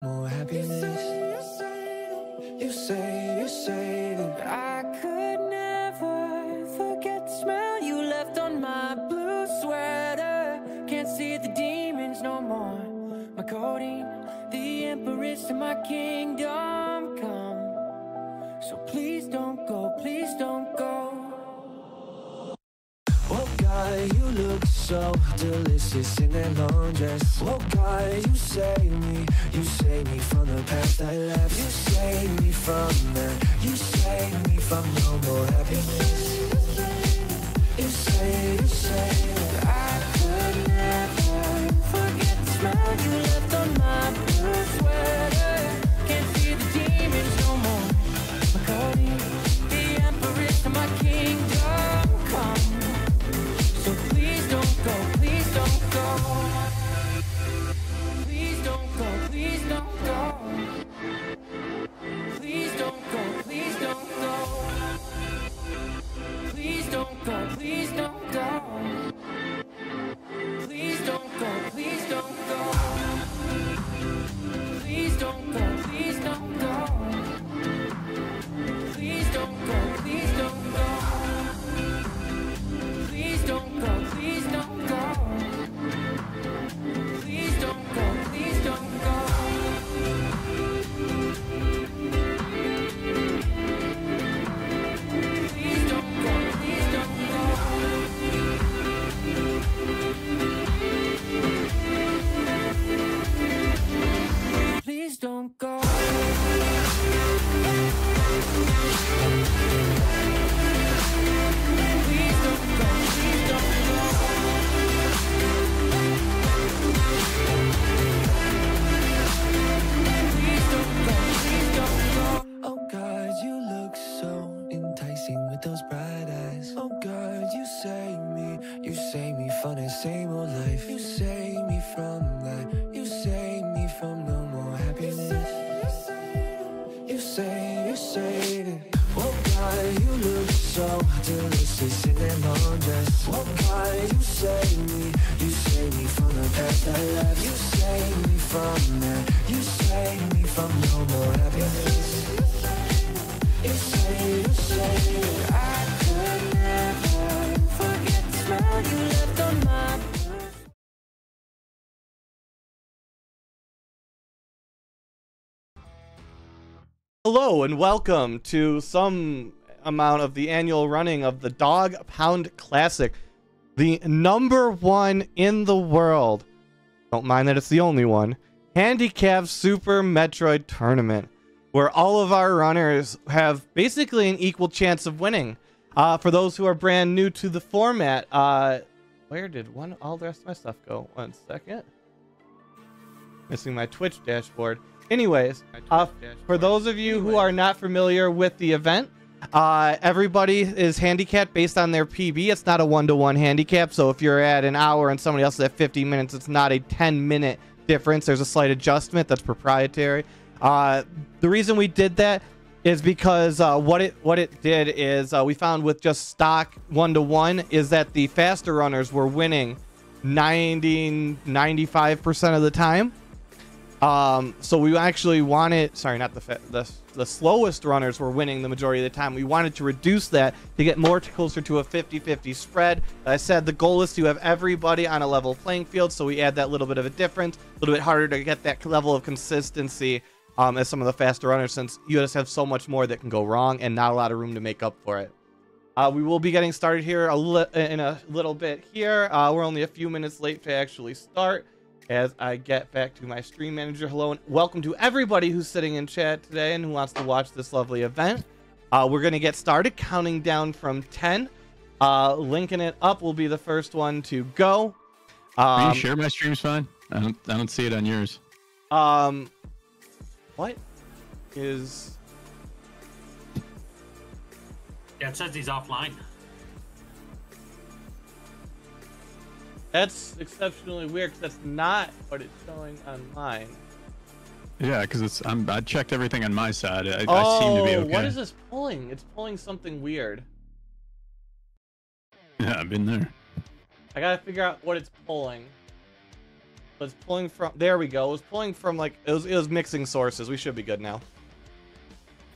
more happiness. You say that I could never forget the smell you left on my blue sweater. Can't see the demons no more. My codeine, the empress of my kingdom come. So please don't go, please don't go. Oh God, you look so delicious in that long dress. Oh God, you save me from the past I left. You save me from that, you save me from no more happiness. You say that I could never forget the smell you left on my blue sweater. Can't see the demons no more. My codeine, the empress of my kingdom come. So please don't go, please don't go. Please don't go, please don't go. Please don't go, please don't go. Please don't go, please don't go. Please don't go, please don't go. Please don't go, please don't go. Please don't go, please don't go. Please don't go, please don't go. Please don't go, please don't go. Please don't go, please don't go. Please don't go. Please don't go, please don't go. Please don't go, please don't go. Oh God, you look so enticing with those bright eyes. Oh God, you save me from the same old life. You save me from that, you save me from no more happiness. You say that. Oh God, you look so delicious in that long dress. Oh God, you save me from the past I left. You save me from that, you save me from no more happiness. You say that I could never forget the smell you left on my breath. Hello and welcome to some amount of the annual running of the Dog Pound Classic, the #1 in the world. Don't mind that it's the only one. Handicap Super Metroid tournament, where all of our runners have basically an equal chance of winning. For those who are brand new to the format, where did all the rest of my stuff go? 1 second. Missing my Twitch dashboard. Anyways, for those of you who are not familiar with the event, everybody is handicapped based on their PB. It's not a 1-to-1 handicap, so if you're at an hour and somebody else is at 50 minutes, it's not a 10-minute difference. There's a slight adjustment that's proprietary. The reason we did that is because what it did is we found with just stock 1-to-1 is that the faster runners were winning 95% of the time. So we actually wanted, sorry, not the slowest runners were winning the majority of the time. We wanted to reduce that to get more closer to a 50-50 spread. As I said, the goal is to have everybody on a level playing field, so we add that little bit of a difference, a little bit harder to get that level of consistency as some of the faster runners, since you just have so much more that can go wrong and not a lot of room to make up for it. We will be getting started here in a little bit here. We're only a few minutes late to actually start. As I get back to my stream manager. Hello and welcome to everybody who's sitting in chat today and who wants to watch this lovely event. We're going to get started counting down from 10. Linking it up will be the first one to go. Are you sure my stream's fine? I don't see it on yours. What is... Yeah, it says he's offline. That's exceptionally weird because that's not what it's showing on mine. Yeah, because I checked everything on my side. I seem to be okay. What is this pulling? It's pulling something weird. Yeah, I've been there. I gotta figure out what it's pulling. was pulling from, there we go. It was pulling from like, it was mixing sources. We should be good now.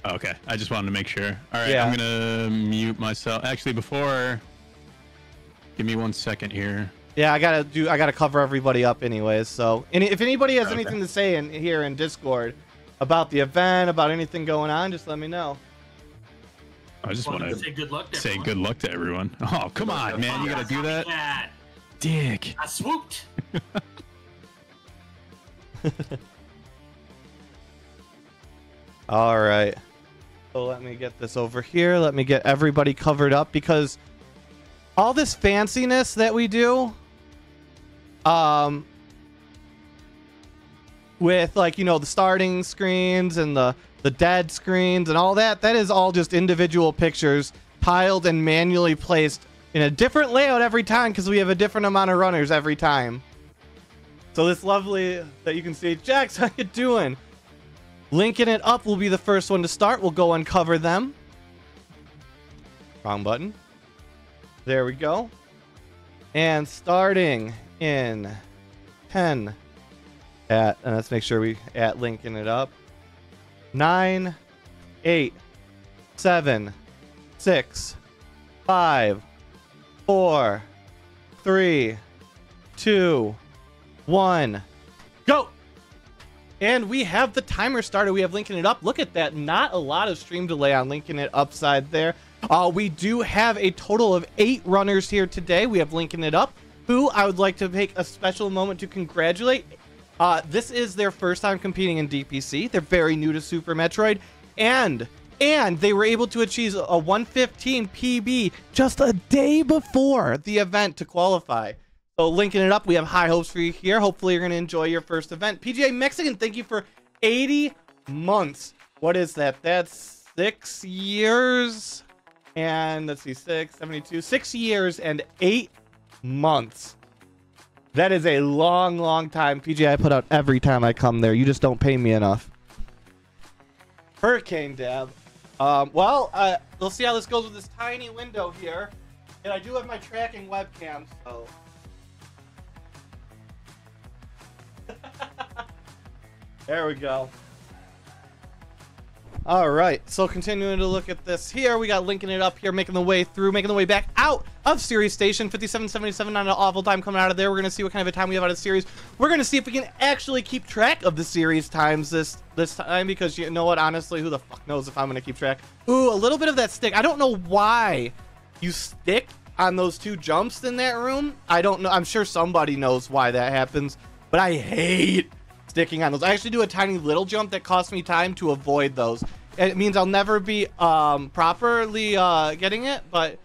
Okay, I just wanted to make sure. All right, Yeah. I'm gonna mute myself. Actually, before, give me 1 second here. Yeah, I gotta cover everybody up anyways. So, and if anybody has Okay. anything to say in here in Discord about the event, about anything going on, just let me know. I just want Wanted to to say good luck to say everyone. good luck to everyone. Oh, come on, man, you gotta do that. Yeah, Dick. I swooped. All right. So let me get this over here. Let me get everybody covered up because all this fanciness that we do, with like, you know, the starting screens and the dead screens and all that, that is all just individual pictures piled and manually placed in a different layout every time because we have a different amount of runners every time. So this lovely that you can see, Jax, how you doing? Linking it up will be the first one to start. We'll go uncover them. Wrong button. There we go. And starting in 10 and let's make sure we at linking it up. 9, 8, 7, 6, 5, 4, 3, 2, 1, go! And we have the timer started. We have linking it up. Look at that. Not a lot of stream delay on linking it upside there. We do have a total of 8 runners here today. We have linking it up, who I would like to take a special moment to congratulate. This is their first time competing in DPC. They're very new to Super Metroid, and they were able to achieve a 115 PB just a day before the event to qualify. So linking it up, we have high hopes for you here. Hopefully you're going to enjoy your first event. PGA Mexican, thank you for 80 months. What is that? That's 6 years. And let's see, 6 years and 8 months. That is a long, long time. PGA, I put out every time I come there. You just don't pay me enough. Hurricane Dab. We'll see how this goes with this tiny window here. And I do have my tracking webcam, so... There we go. All right, so continuing to look at this here, we got linking it up here, making the way through, making the way back out of Series Station, 5777 on an awful time coming out of there. We're going to see what kind of a time we have out of Series. We're going to see if we can actually keep track of the Series times this time, because you know what, honestly, who the fuck knows if I'm going to keep track. Ooh, a little bit of that stick. I don't know why you stick on those 2 jumps in that room. I don't know. I'm sure somebody knows why that happens, but I hate sticking on those. I actually do a tiny little jump that costs me time to avoid those. It means I'll never be properly getting it, but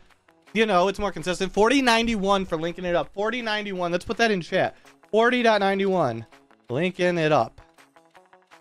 you know, it's more consistent. 4091 for linking it up. 4091. Let's put that in chat. 40.91. Linking it up.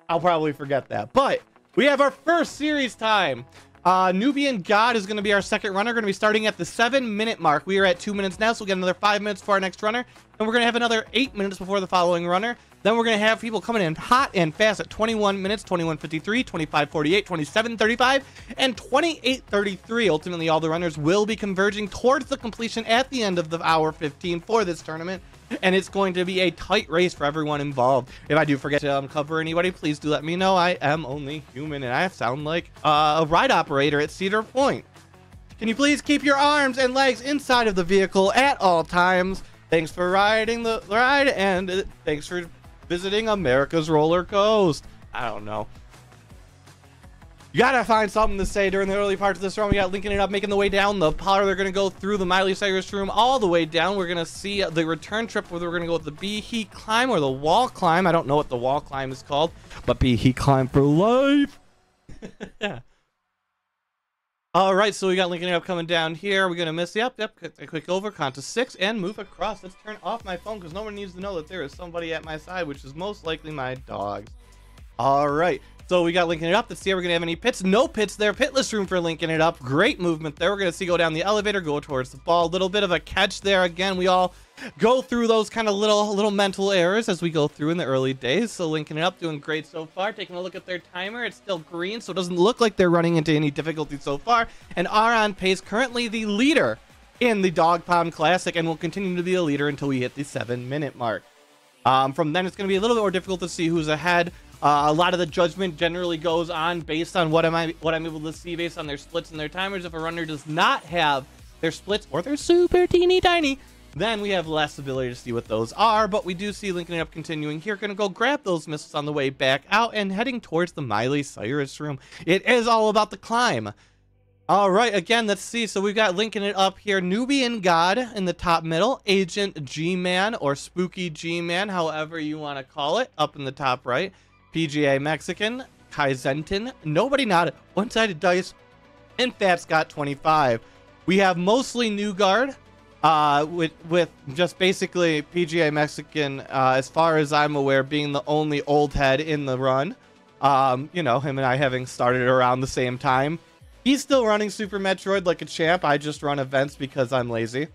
I'll probably forget that, but we have our first series time. Nubian God is going to be our second runner. Going to be starting at the 7-minute mark. We are at 2 minutes now, so we'll get another 5 minutes for our next runner. And we're going to have another 8 minutes before the following runner. Then we're going to have people coming in hot and fast at 21 minutes, 21:53, 25:48, 27:35, and 28:33. Ultimately, all the runners will be converging towards the completion at the end of the hour 15 for this tournament. And it's going to be a tight race for everyone involved. If I do forget to cover anybody, please do let me know. I am only human, and I sound like a ride operator at Cedar Point. Can you please keep your arms and legs inside of the vehicle at all times? Thanks for riding the ride, and thanks for visiting America's Roller Coast. I don't know. You gotta find something to say during the early parts of this run. We got linking it up, making the way down the power. They're gonna go through the Miley Cyrus room all the way down. We're gonna see the return trip, whether we're gonna go with the Bee He climb or the wall climb. I don't know what the wall climb is called, but Bee He climb for life. Yeah. All right, so we got linking it up coming down here. We're gonna miss. Yep. A quick over, count to 6, and move across. Let's turn off my phone because no one needs to know that there is somebody at my side, which is most likely my dogs. All right. So we got linking it up. Let's see if we're going to have any pits. No pits there. Pitless room for linking it up. Great movement there. We're going to see go down the elevator, go towards the ball. A little bit of a catch there. Again, we all go through those kind of little mental errors as we go through in the early days. So linking it up, doing great so far. Taking a look at their timer. It's still green, so it doesn't look like they're running into any difficulty so far. And are on pace, currently the leader in the Dog Pound Classic, and will continue to be a leader until we hit the 7-minute mark. From then, it's going to be a little bit more difficult to see who's ahead. A lot of the judgment generally goes on based on what I'm able to see based on their splits and their timers. If a runner does not have their splits or they're super teeny tiny, then we have less ability to see what those are. But we do see linking it up continuing here. Going to go grab those missiles on the way back out and heading towards the Miley Cyrus room. It is all about the climb. All right, again, let's see. So we've got linking it up here. Nubian God in the top middle. Agent G-Man or Spooky G-Man, however you want to call it, up in the top right. PGA Mexican, Kaizentin, Nobody Not, One-Sided Dice, and Fat Scott 25. We have mostly new guard, with just basically PGA Mexican, as far as I'm aware, being the only old head in the run. You know, him and I having started around the same time. He's still running Super Metroid like a champ. I just run events because I'm lazy.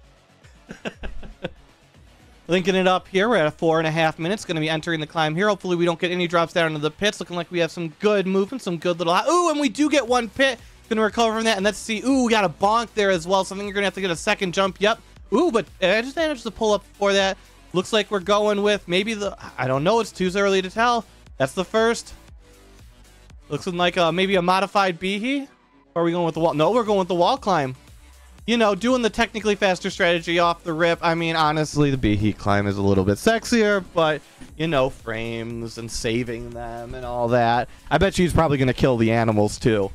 Linking it up here, we're at 4.5 minutes. Going to be entering the climb here. Hopefully we don't get any drops down into the pits. Looking like we have some good movement, some good little... Ooh, and we do get one pit. Going to recover from that, and let's see. Ooh, we got a bonk there as well. Something you're going to have to get a second jump. Yep. Ooh, but I just managed to pull up before that. Looks like we're going with maybe the... I don't know. It's too early to tell. That's the first. Looks like maybe a modified Behe. Or are we going with the wall? No, we're going with the wall climb. You know, doing the technically faster strategy off the rip. I mean, honestly, the Behe climb is a little bit sexier, but, you know, frames and saving them and all that. I bet she's probably going to kill the animals, too.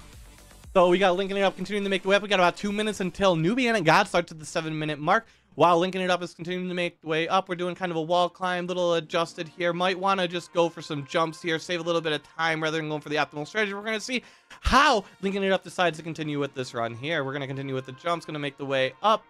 So we got linking it up, continuing to make the way up. We got about 2 minutes until Nubian God starts at the 7-minute mark. While linking it up is continuing to make the way up, we're doing kind of a wall climb, little adjusted here. Might want to just go for some jumps here, save a little bit of time rather than going for the optimal strategy. We're going to see how linking it up decides to continue with this run here. We're going to continue with the jumps, going to make the way up,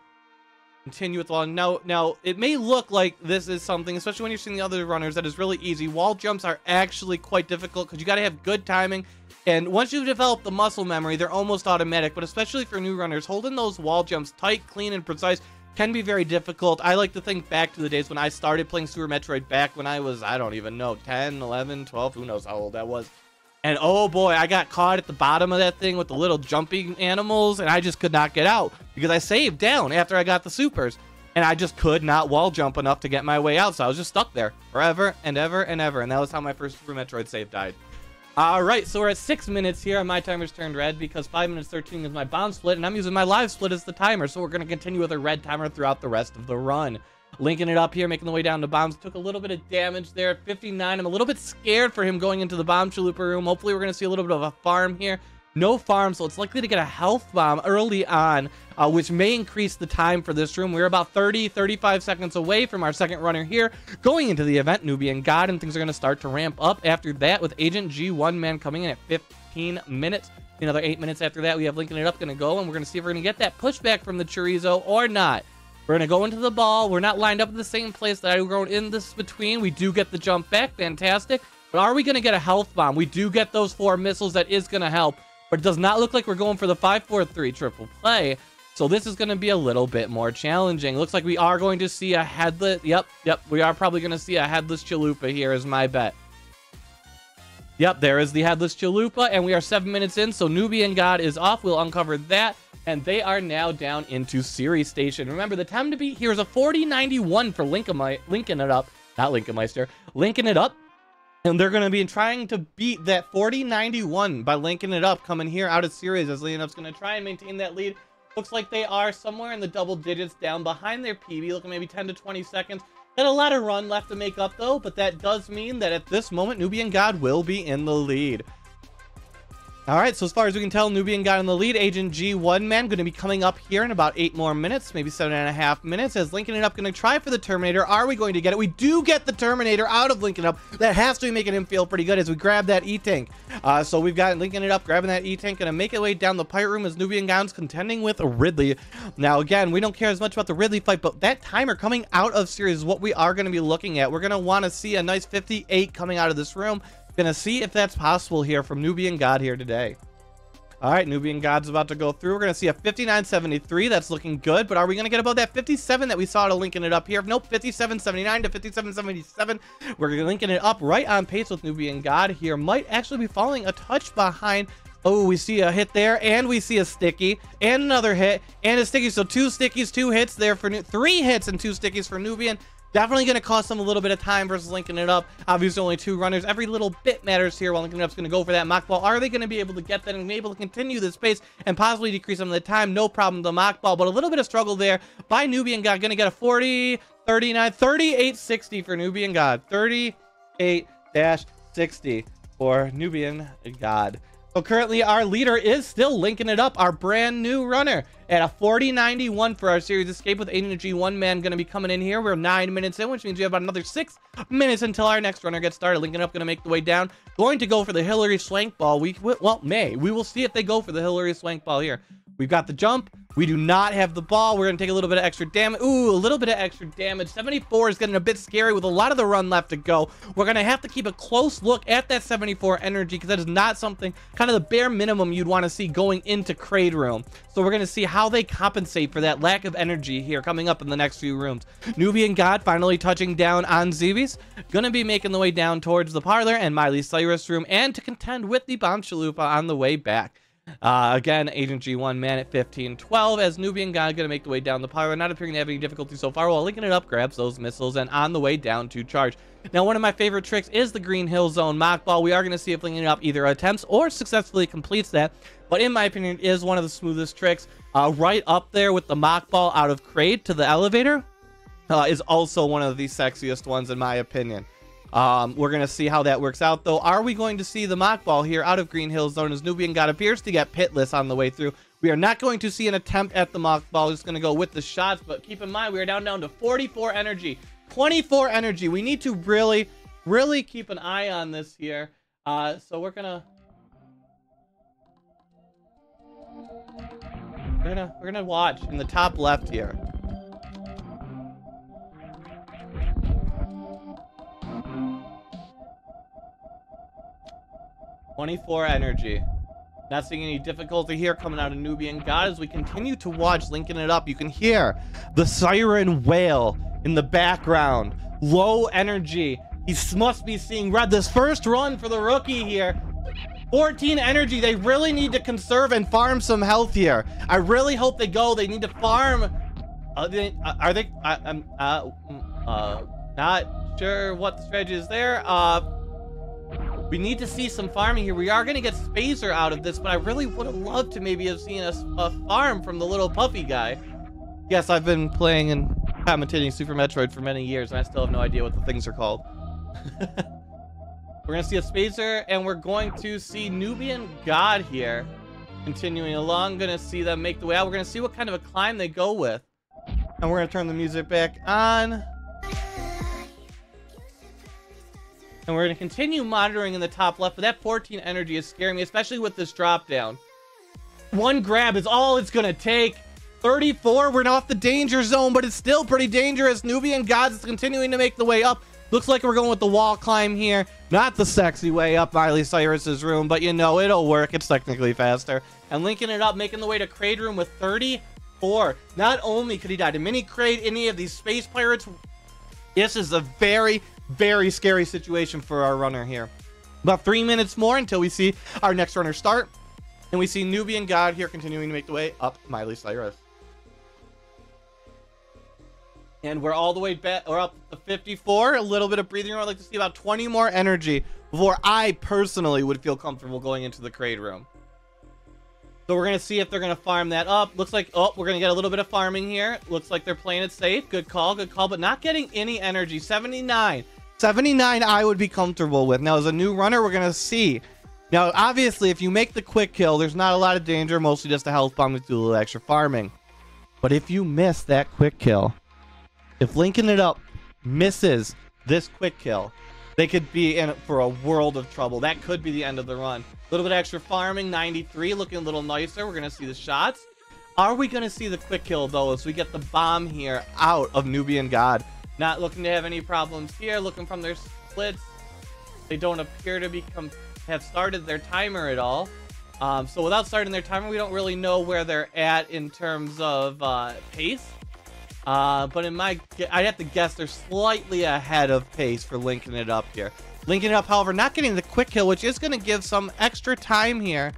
continue with the wall. Now, it may look like this is something, especially when you're seeing the other runners, that is really easy. Wall jumps are actually quite difficult because you got to have good timing. And once you've developed the muscle memory, they're almost automatic. But especially for new runners, holding those wall jumps tight, clean, and precise can be very difficult. I like to think back to the days when I started playing Super Metroid back when I was, I don't even know, 10, 11, 12, who knows how old that was. And oh boy, I got caught at the bottom of that thing with the little jumping animals, and I just could not get out because I saved down after I got the supers. And I just could not wall jump enough to get my way out, so I was just stuck there forever and ever and ever. And that was how my first Super Metroid save died. Alright, so we're at 6 minutes here, and my timer's turned red because 5 minutes 13 is my bomb split, and I'm using my live split as the timer, so we're going to continue with a red timer throughout the rest of the run. Linking it up here, making the way down to bombs. Took a little bit of damage there at 59. I'm a little bit scared for him going into the bomb chalupa room. Hopefully we're going to see a little bit of a farm here. No farm, so it's likely to get a health bomb early on, which may increase the time for this room. We're about 35 seconds away from our second runner here, going into the event, Nubian God, and things are going to start to ramp up after that with Agent G1 Man coming in at 15 minutes. Another 8 minutes after that, we have linking it up going to go, and we're going to see if we're going to get that pushback from the chorizo or not. We're going to go into the ball. We're not lined up in the same place that I was going in this between. We do get the jump back. Fantastic. But are we going to get a health bomb? We do get those 4 missiles. That is going to help. But it does not look like we're going for the 5-4-3 triple play. So this is going to be a little bit more challenging. Looks like we are going to see a headless... Yep. We are probably going to see a headless chalupa here is my bet. Yep, there is the headless chalupa. And we are 7 minutes in. So Nubian God is off. We'll uncover that. And they are now down into Series Station. Remember, the time to beat here is a 40-91 for linking it up. Not Linkenmeister. Linking it up. And they're going to be trying to beat that 40-91 by linking it up, coming here out of series as Leonup's going to try and maintain that lead. Looks like they are somewhere in the double digits down behind their PB, looking maybe 10 to 20 seconds. Got a lot of run left to make up, though, but that does mean that at this moment, Nubian God will be in the lead. All right, so as far as we can tell, Nubian got in the lead. Agent G1 Man going to be coming up here in about 8 more minutes, maybe 7.5 minutes. As linking it up, going to try for the Terminator. Are we going to get it? We do get the Terminator out of linking up. That has to be making him feel pretty good as we grab that E-Tank. So we've got linking it up, grabbing that E-Tank, going to make it way down the pirate room as Nubian God's contending with Ridley. Now, again, we don't care as much about the Ridley fight, but that timer coming out of series is what we are going to be looking at. We're going to want to see a nice 58 coming out of this room. Gonna see if that's possible here from Nubian God here today. All right, Nubian God's about to go through. We're gonna see a 59.73. That's looking good, but are we gonna get above that 57 that we saw to linking it up here? Nope, 57.79 to 57.77. We're linking it up right on pace with Nubian God here. Might actually be falling a touch behind. Oh, we see a hit there, and we see a sticky, and another hit, and a sticky. So 2 stickies, 2 hits there for 3 hits and 2 stickies for Nubian. Definitely going to cost them a little bit of time versus linking it up. Obviously, only 2 runners. Every little bit matters here while linking it up is going to go for that mock ball. Are they going to be able to get that and be able to continue this pace and possibly decrease some of the time? No problem, the mock ball, but a little bit of struggle there by Nubian God. Going to get a 40, 39, 38.60 for Nubian God. 38-60 for Nubian God. So currently our leader is still linking it up, our brand new runner, at a 40.91 for our series escape with energy. One man going to be coming in here. We're 9 minutes in, which means we have about another 6 minutes until our next runner gets started. Linking up, going to make the way down, going to go for the Hillary Swank ball. We will see if they go for the Hillary Swank ball here. We've got the jump. We do not have the ball. We're going to take a little bit of extra damage. Ooh, a little bit of extra damage. 74 is getting a bit scary with a lot of the run left to go. We're going to have to keep a close look at that 74 energy because that is not something, kind of the bare minimum you'd want to see going into Crate Room. So we're going to see how they compensate for that lack of energy here coming up in the next few rooms. Nubian God finally touching down on Zebes. Going to be making the way down towards the parlor and Miley Cyrus room and to contend with the Bomb Chalupa on the way back. Again, Agent G1 man at 15-12 as Nubian God gonna make the way down the parlor, not appearing to have any difficulty so far while linking it up, grabs those missiles and on the way down to charge. Now, one of my favorite tricks is the Green Hill Zone mock ball. We are gonna see if linking it up either attempts or successfully completes that, but in my opinion, it is one of the smoothest tricks. Right up there with the mock ball out of Crate to the elevator is also one of the sexiest ones in my opinion. We're going to see how that works out, though. Are we going to see the mock ball here out of Green Hill Zone as Nubian God appears to get pitless on the way through? We are not going to see an attempt at the mock ball. Just going to go with the shots, but keep in mind, we are down to 44 energy. 24 energy. We need to really keep an eye on this here. So we're gonna watch in the top left here. .24 energy. Not seeing any difficulty here coming out of Nubian God as we continue to watch, linking it up. You can hear the siren wail in the background. Low energy. He must be seeing red. This first run for the rookie here. 14 energy. They really need to conserve and farm some health here. I really hope they go. They need to farm. Are they? I'm not sure what the strategy is there. We need to see some farming here. We are going to get Spacer out of this, but I really would have loved to maybe have seen a farm from the little puffy guy. Yes, I've been playing and commentating Super Metroid for many years, and I still have no idea what the things are called. We're going to see a Spacer, and we're going to see Nubian God here. Continuing along, going to see them make the way out. We're going to see what kind of a climb they go with. And we're going to turn the music back on. And we're going to continue monitoring in the top left, but that 14 energy is scaring me, especially with this drop down. One grab is all it's going to take. 34, we're off the danger zone, but it's still pretty dangerous. Nubian God is continuing to make the way up. Looks like we're going with the wall climb here. Not the sexy way up Miley Cyrus's room, but you know, it'll work. It's technically faster. And linking it up, making the way to Crate Room with 34. Not only could he die to mini crate any of these space pirates, this is a very scary situation for our runner here. About 3 minutes more until we see our next runner start. And we see Nubian God here continuing to make the way up Miley Cyrus. And we're all the way back, or up to 54. A little bit of breathing room. I'd like to see about 20 more energy before I personally would feel comfortable going into the Crate Room. So we're going to see if they're going to farm that up. Looks like, oh, we're going to get a little bit of farming here. Looks like they're playing it safe. Good call, but not getting any energy. 79. 79 I would be comfortable with. Now, as a new runner, we're going to see. Now, obviously, if you make the quick kill, there's not a lot of danger. Mostly just a health bomb to do a little extra farming. But if you miss that quick kill, if linking it up misses this quick kill, they could be in for a world of trouble. That could be the end of the run. A little bit of extra farming, 93, looking a little nicer. We're going to see the shots. Are we going to see the quick kill, though, as we get the bomb here out of Nubian God? Not looking to have any problems here. Looking from their splits. They don't appear to have started their timer at all. So without starting their timer, we don't really know where they're at in terms of pace. But I'd have to guess they're slightly ahead of pace for linking it up here. Linking it up, however, not getting the quick kill, which is going to give some extra time here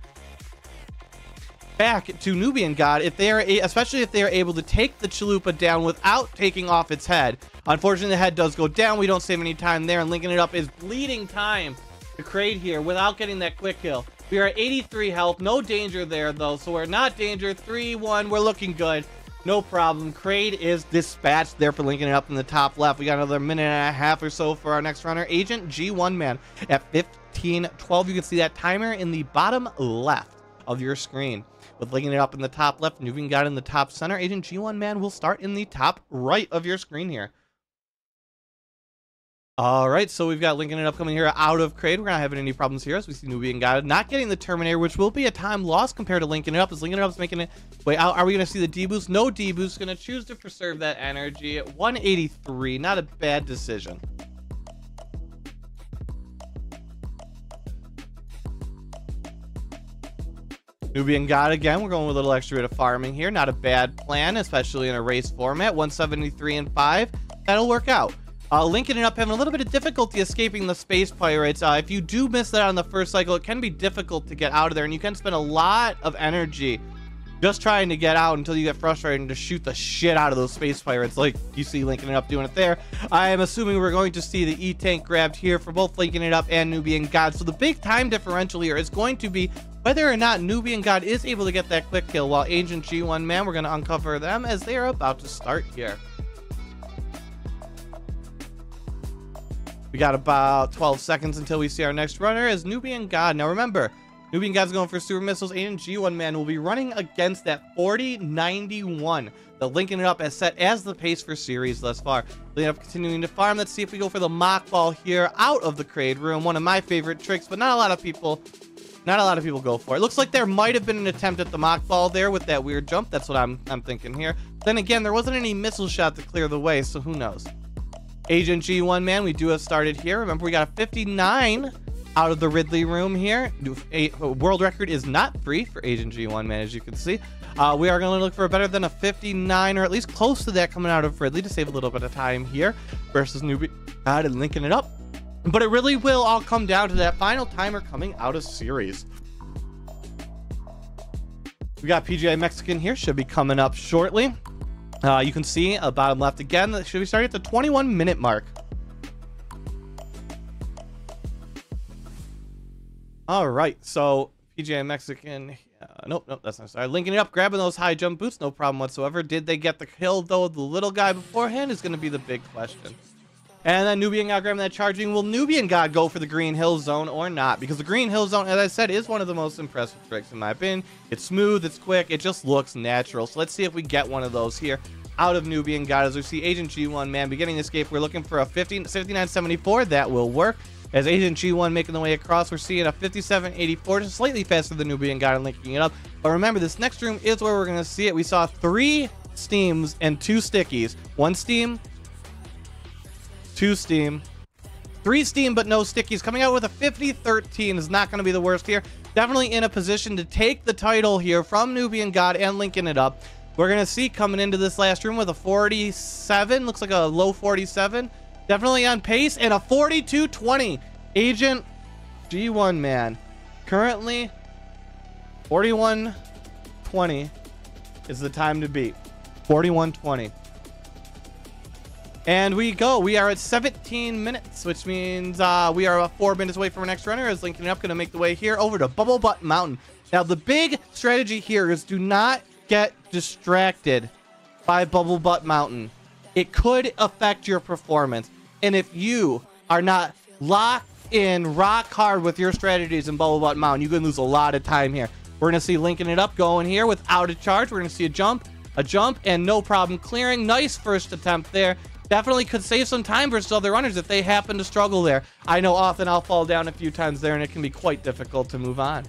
back to Nubian God if they are, especially if they are able to take the Chalupa down without taking off its head. Unfortunately, the head does go down. We don't save any time there, and linking it up is bleeding time to Kraid here without getting that quick kill. We are at 83 health, no danger there though, so we're not danger. 3-1, we're looking good. No problem. Kraid is dispatched there for linking it up in the top left. We got another minute and a half or so for our next runner. Agent G1 Man at 15:12. You can see that timer in the bottom left of your screen. With linking it up in the top left, Nubian God in the top center. Agent G1 Man will start in the top right of your screen here. All right, so we've got linking it up coming here out of Kraid. We're not having any problems here as we see Nubian God not getting the Terminator, which will be a time loss compared to linking it up. As linking it up is making it way out. Are we going to see the D-boost? No D-boost. Going to choose to preserve that energy at 183. Not a bad decision. Nubian God again. We're going with a little extra bit of farming here. Not a bad plan, especially in a race format. 173 and 5. That'll work out. Linking it up, having a little bit of difficulty escaping the space pirates. If you do miss that on the first cycle, it can be difficult to get out of there, and you can spend a lot of energy just trying to get out until you get frustrated and just shoot the shit out of those space pirates, like you see linking it up doing it there. I am assuming we're going to see the E-Tank grabbed here for both linking it up and Nubian God. So the big time differential here is going to be whether or not Nubian God is able to get that quick kill, while Agent G1 Man, we're going to uncover them as they are about to start here. We got about 12 seconds until we see our next runner as Nubian God. Now remember, Nubian God's going for super missiles. Agent G1 Man will be running against that 4091. The linking it up as set as the pace for series thus far. Linking up, continuing to farm. Let's see if we go for the mock ball here out of the Kraid room. One of my favorite tricks, but not a lot of people go for it. Looks like there might have been an attempt at the mock ball there with that weird jump. That's what I'm thinking here. Then again, there wasn't any missile shot to clear the way, so who knows. Agent G1 Man, we do have started here. Remember, we got a 59 out of the Ridley room here. A world record is not free for Agent G1 Man, as you can see. We are going to look for better than a 59, or at least close to that, coming out of Ridley to save a little bit of time here versus Nubian God and linking it up. But it really will all come down to that final timer coming out of series. We got PGI Mexican here, should be coming up shortly. You can see bottom left again, that should be starting at the 21-minute mark. All right, so PGI Mexican, nope, that's not sorry. Linking it up, grabbing those high jump boots, no problem whatsoever. Did they get the kill though? The little guy beforehand is going to be the big question. And then Nubian God grabbing that charging. Will Nubian God go for the Green Hill Zone or not? Because the Green Hill Zone, as I said, is one of the most impressive tricks in my opinion. It's smooth, it's quick, it just looks natural. So let's see if we get one of those here out of Nubian God. As we see Agent G1 Man beginning the escape, we're looking for a 59.74. That will work. As Agent G1 making the way across, we're seeing a 57.84, just slightly faster than Nubian God and linking it up. But remember, this next room is where we're going to see it. We saw 3 steams and 2 stickies. 1 steam, 2 steam, 3 steam, but no stickies. Coming out with a 50.13 is not going to be the worst here. Definitely in a position to take the title here from Nubian God and linking it up. We're going to see coming into this last room with a 47, looks like a low 47. Definitely on pace, and a 42.20. Agent G1 Man. Currently, 41.20 is the time to beat. 41.20. And we go. We are at 17 minutes, which means we are 4 minutes away from our next runner. As linking up, going to make the way here over to Bubble Butt Mountain. Now, the big strategy here is do not get distracted by Bubble Butt Mountain. It could affect your performance. And if you are not locked in rock hard with your strategies in Bubble Butt Mountain, you're going to lose a lot of time here. We're going to see linking it up going here without a charge. We're going to see a jump, and no problem clearing. Nice first attempt there. Definitely could save some time versus other runners if they happen to struggle there. I know often I'll fall down a few times there, and it can be quite difficult to move on.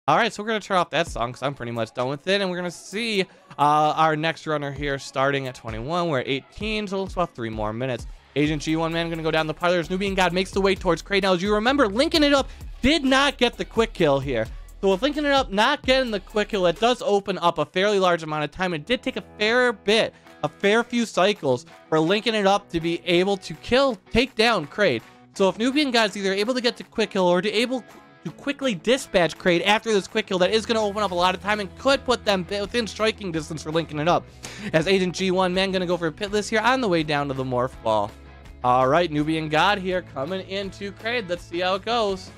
All right, so we're going to turn off that song because I'm pretty much done with it. And we're going to see our next runner here starting at 21. We're at 18, so it's about 3 more minutes. Agent G1 Man going to go down the parlors. Nubian God makes the way towards Kraid. Now, as you remember, linking it up did not get the quick kill here. So with linking it up, not getting the quick kill, it does open up a fairly large amount of time. It did take a fair few cycles for linking it up to be able to take down Kraid. So if Nubian God is either able to get to quick kill or to to quickly dispatch Kraid after this quick kill that is going to open up a lot of time and could put them within striking distance for linking it up. As Agent G1 Man going to go for a pitless here on the way down to the Morph Ball. All right, Nubian God here coming into Kraid. Let's see how it goes.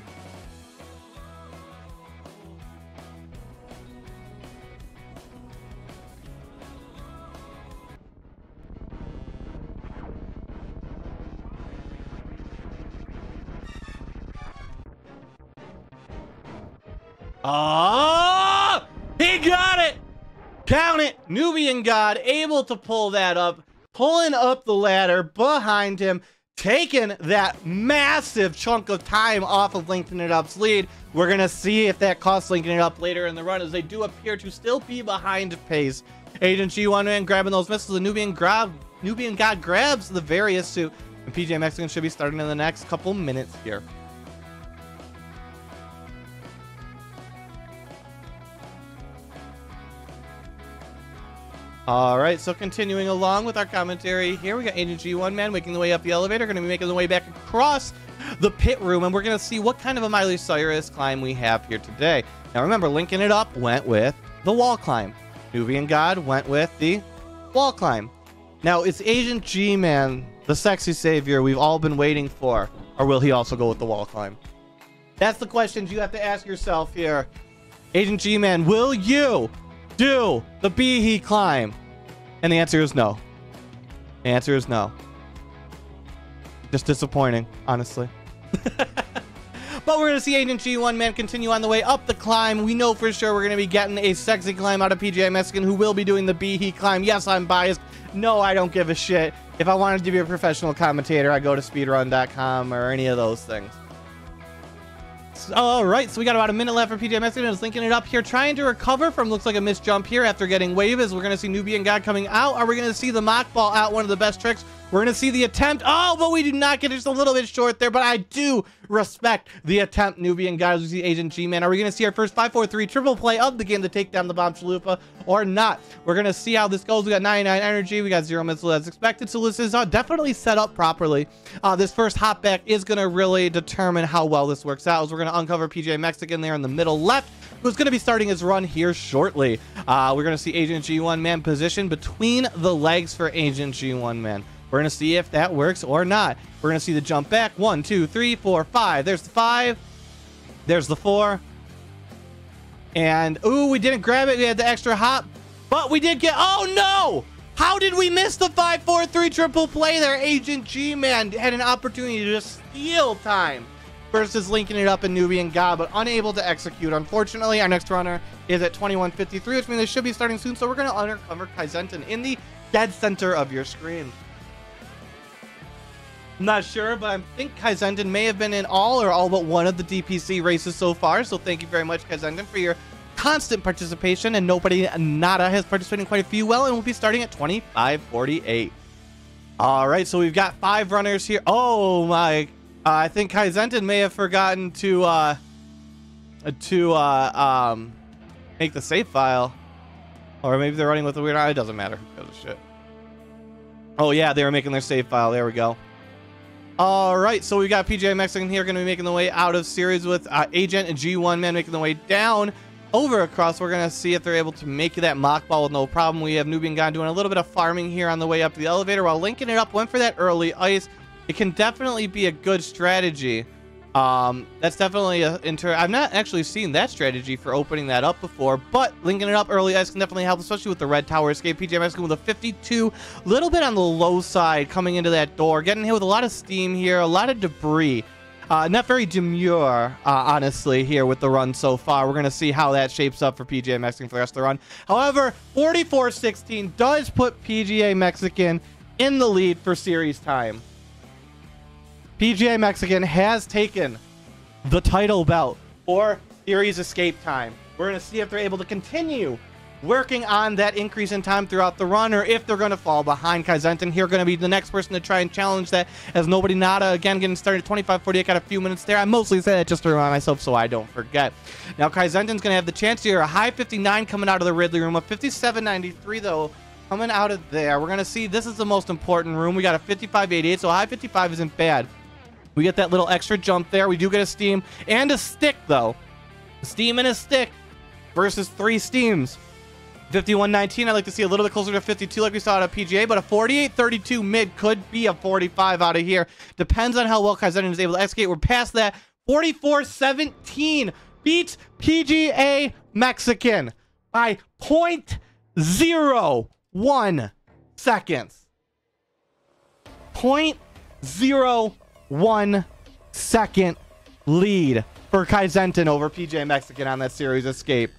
Oh, he got it. Count it. Nubian God able to pull that up, pulling up the ladder behind him, taking that massive chunk of time off of Linking It Up's lead. We're going to see if that costs Linking It Up later in the run, as they do appear to still be behind pace. Agent G1 Man grabbing those missiles. The Nubian God grabs the various suit, and PJ Mexican should be starting in the next couple minutes here. All right, so continuing along with our commentary here, we got Agent G1 Man making the way up the elevator, going to be making the way back across the pit room, and we're going to see what kind of a Miley Cyrus climb we have here today. Now remember, Linking It Up went with the wall climb. Nubian God went with the wall climb. Now, is Agent G-Man the sexy savior we've all been waiting for, or will he also go with the wall climb? That's the questions you have to ask yourself here. Agent G-Man, will you do the Behe climb? And the answer is no. The answer is no. Just disappointing, honestly. But we're going to see Agent G1 Man continue on the way up the climb. We know for sure we're going to be getting a sexy climb out of PJ Mexican, who will be doing the Behe climb. Yes, I'm biased. No, I don't give a shit. If I wanted to be a professional commentator, I go to speedrun.com or any of those things. All right, so we got about a minute left for PJ Mexican. Is Linking It Up here, trying to recover from looks like a missed jump here after getting Zebes. We're going to see Nubian God coming out. Are we going to see the mock ball out? One of the best tricks. We're going to see the attempt. Oh, but we do not get it, just a little bit short there, but I do respect the attempt, Nubian God, as we see Agent G-Man. Are we going to see our first 5-4-3 triple play of the game to take down the Bomb Chalupa or not? We're going to see how this goes. We got 99 energy. We got 0 missile as expected, so this is definitely set up properly. This first hop back is going to really determine how well this works out, as we're going to uncover PJ Mexican there in the middle left, who's going to be starting his run here shortly. We're going to see Agent G1 Man positioned between the legs for Agent G1 Man. We're going to see if that works or not. We're going to see the jump back. 1, 2, 3, 4, 5. There's the 5. There's the 4. And, ooh, we didn't grab it. We had the extra hop. But we did get... Oh, no! How did we miss the 5-4-3 triple play there? Agent G-Man had an opportunity to just steal time versus Linking It Up in Nubian God, but unable to execute. Unfortunately, our next runner is at 21:53, which means they should be starting soon. So we're going to uncover Kaizenton in the dead center of your screen. I'm not sure, but I think Kaizenton may have been in all or all but one of the DPC races so far. So thank you very much, Kaizenton, for your constant participation. And nobody, Nada, has participated in quite a few well, and we'll be starting at 25:48. All right, so we've got 5 runners here. Oh my! I think Kaizenton may have forgotten to make the save file, or maybe they're running with a weird. It doesn't matter. Who gives a shit? Oh yeah, they were making their save file. There we go. All right, so we got PJ Mexican here going to be making the way out of series with Agent and G1 Man making the way down over across. We're going to see if they're able to make that mock ball with no problem. We have Nubian God doing a little bit of farming here on the way up to the elevator while Linking It Up went for that early ice. It can definitely be a good strategy. That's definitely I've not actually seen that strategy for opening that up before, but Linking It Up early ice can definitely help, especially with the red tower escape. PJ Mexican with a 52, little bit on the low side coming into that door, getting hit with a lot of steam here, a lot of debris. Not very demure, honestly, here with the run so far. We're going to see how that shapes up for PGA Mexican for the rest of the run. However, 44-16 does put PGA Mexican in the lead for series time. PGA Mexican has taken the title belt for series escape time. We're going to see if they're able to continue working on that increase in time throughout the run, or if they're going to fall behind. Kaizenton here going to be the next person to try and challenge that, as nobody Nada again getting started at 25:48. Got a few minutes there. I mostly say that just to remind myself so I don't forget. Now Kaizenton's going to have the chance here. A high 59 coming out of the Ridley room. A 57.93 though coming out of there. We're going to see this is the most important room. We got a 55.88, so a high 55 isn't bad. We get that little extra jump there. We do get a steam and a stick, though. A steam and a stick versus 3 steams. 51.19, I'd like to see a little bit closer to 52 like we saw out of PGA, but a 48.32 mid could be a 45 out of here. Depends on how well Kaizen is able to execute. We're past that. 44.17 beats PGA Mexican by 0.01 seconds. 0.01 second lead for Kaizenton over PGA Mexican on that series escape.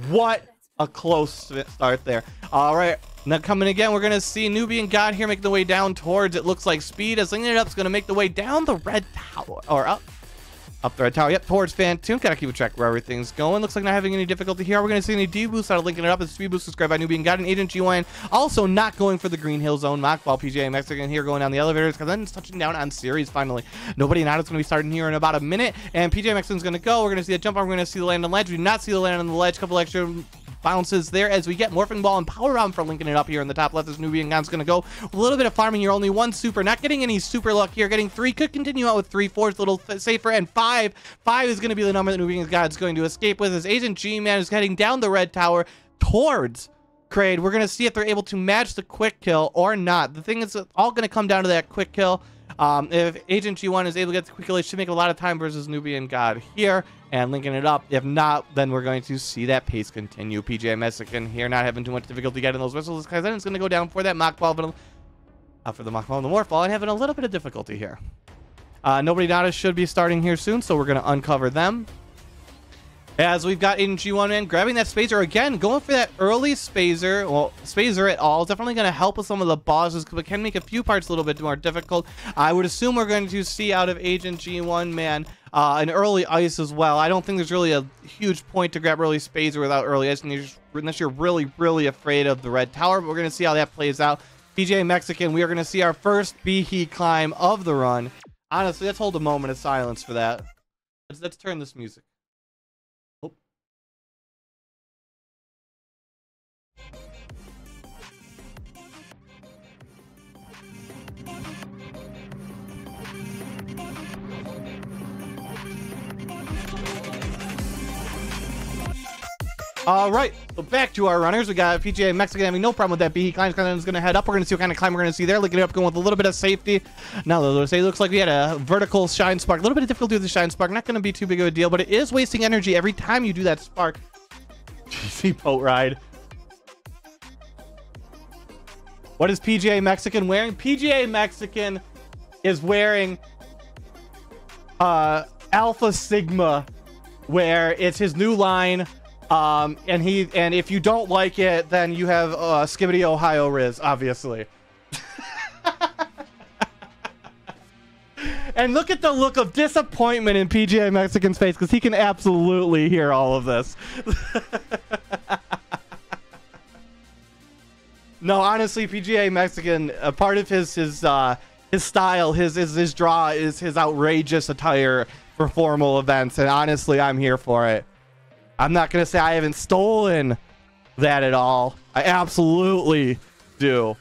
What a close start there. All right, now coming again, we're going to see Nubian God here making the way down towards, it looks like Speed. As linking it up is going to make the way down the red tower, or up the red tower, yep, towards Phantom. Gotta keep a track where everything's going. Looks like not having any difficulty here. We're going to see any D-boost out of linking it up. As speed boost subscribed by Nubian God and Agent G1. Also not going for the Green Hill Zone mock ball. PGA Mexican here going down the elevators, because then it's touching down on series finally. Nobody not. It's going to be starting here in about a minute, and PGA Mexican's going to go. We're going to see a jump on. We're going to see the land on the ledge. We do not see the land on the ledge. Couple extra bounces there as we get Morphing Ball and Power Round for linking it up here in the top left. As Nubian God's going to go. A little bit of farming here. Only 1 super. Not getting any super luck here. Getting 3. Could continue out with 3. 4 is a little safer. And 5 is going to be the number that Nubian God's going to escape with. As Agent G-Man is heading down the red tower towards Kraid. We're going to see if they're able to match the quick kill or not. The thing is, it's all going to come down to that quick kill. If Agent G1 is able to get the quick kill, it should make a lot of time versus Nubian God here and linking it up. If not, then we're going to see that pace continue. PGA Mexican here not having too much difficulty getting those whistles, because then it's going to go down for that mock ball, but for the mock ball and the morph ball, and having a little bit of difficulty here. Nobody Nada should be starting here soon, so we're going to uncover them. As we've got Agent G1 in, grabbing that Spazer again, going for that early Spazer. Well, Spazer at all is definitely going to help with some of the bosses, because it can make a few parts a little bit more difficult. I would assume we're going to see out of Agent G1, man, an early ice as well. I don't think there's really a huge point to grab early Spazer without early ice, unless you're really, really afraid of the red tower, but we're going to see how that plays out. PGA Mexican, we are going to see our first Behe climb of the run. Honestly, let's hold a moment of silence for that. Let's turn this music. All right, so back to our runners. We got PGA Mexican having no problem with that. He climbs, is going to head up. We're going to see what kind of climb we're going to see there. Looking it up, going with a little bit of safety. Now, it looks like we had a vertical shine spark. A little bit of difficulty with the shine spark. Not going to be too big of a deal, but it is wasting energy every time you do that spark. GC boat ride. What is PGA Mexican wearing? PGA Mexican is wearing Alpha Sigma, where it's his new line. And if you don't like it, then you have Skibbity Ohio Riz, obviously. And look at the look of disappointment in PGA Mexican's face, because he can absolutely hear all of this. No, honestly, PGA Mexican, a part of his style, his draw is his outrageous attire for formal events, and honestly, I'm here for it. I'm not going to say I haven't stolen that at all. I absolutely do.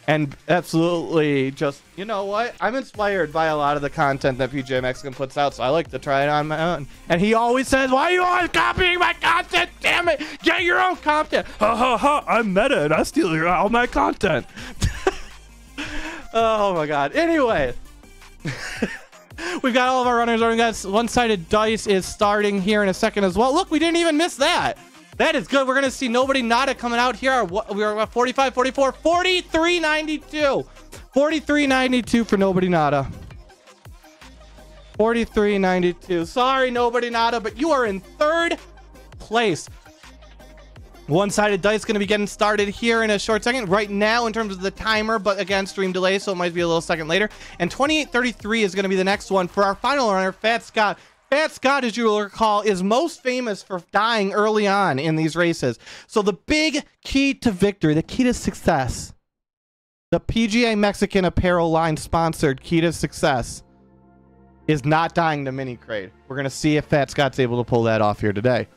And absolutely just, you know what? I'm inspired by a lot of the content that PJ Mexican puts out, so I like to try it on my own. And he always says, why are you always copying my content? Damn it! Get your own content! Ha ha ha! I'm meta and I steal all my content. Oh my god. Anyway. We've got all of our runners. We got one-sided dice is starting here in a second as well. Look, we didn't even miss that. That is good. We're going to see Nobody Nada coming out here. We're at 45, 44, 43.92. 43.92 for Nobody Nada. 43.92. Sorry, Nobody Nada, but you are in third place. One-sided dice going to be getting started here in a short second. Right now in terms of the timer, but again, stream delay, so it might be a little second later. And 28.33 is going to be the next one for our final runner, Fat Scott. Fat Scott, as you will recall, is most famous for dying early on in these races. So the big key to victory, the key to success, the PGA Mexican apparel line sponsored key to success is not dying to mini crate. We're going to see if Fat Scott's able to pull that off here today.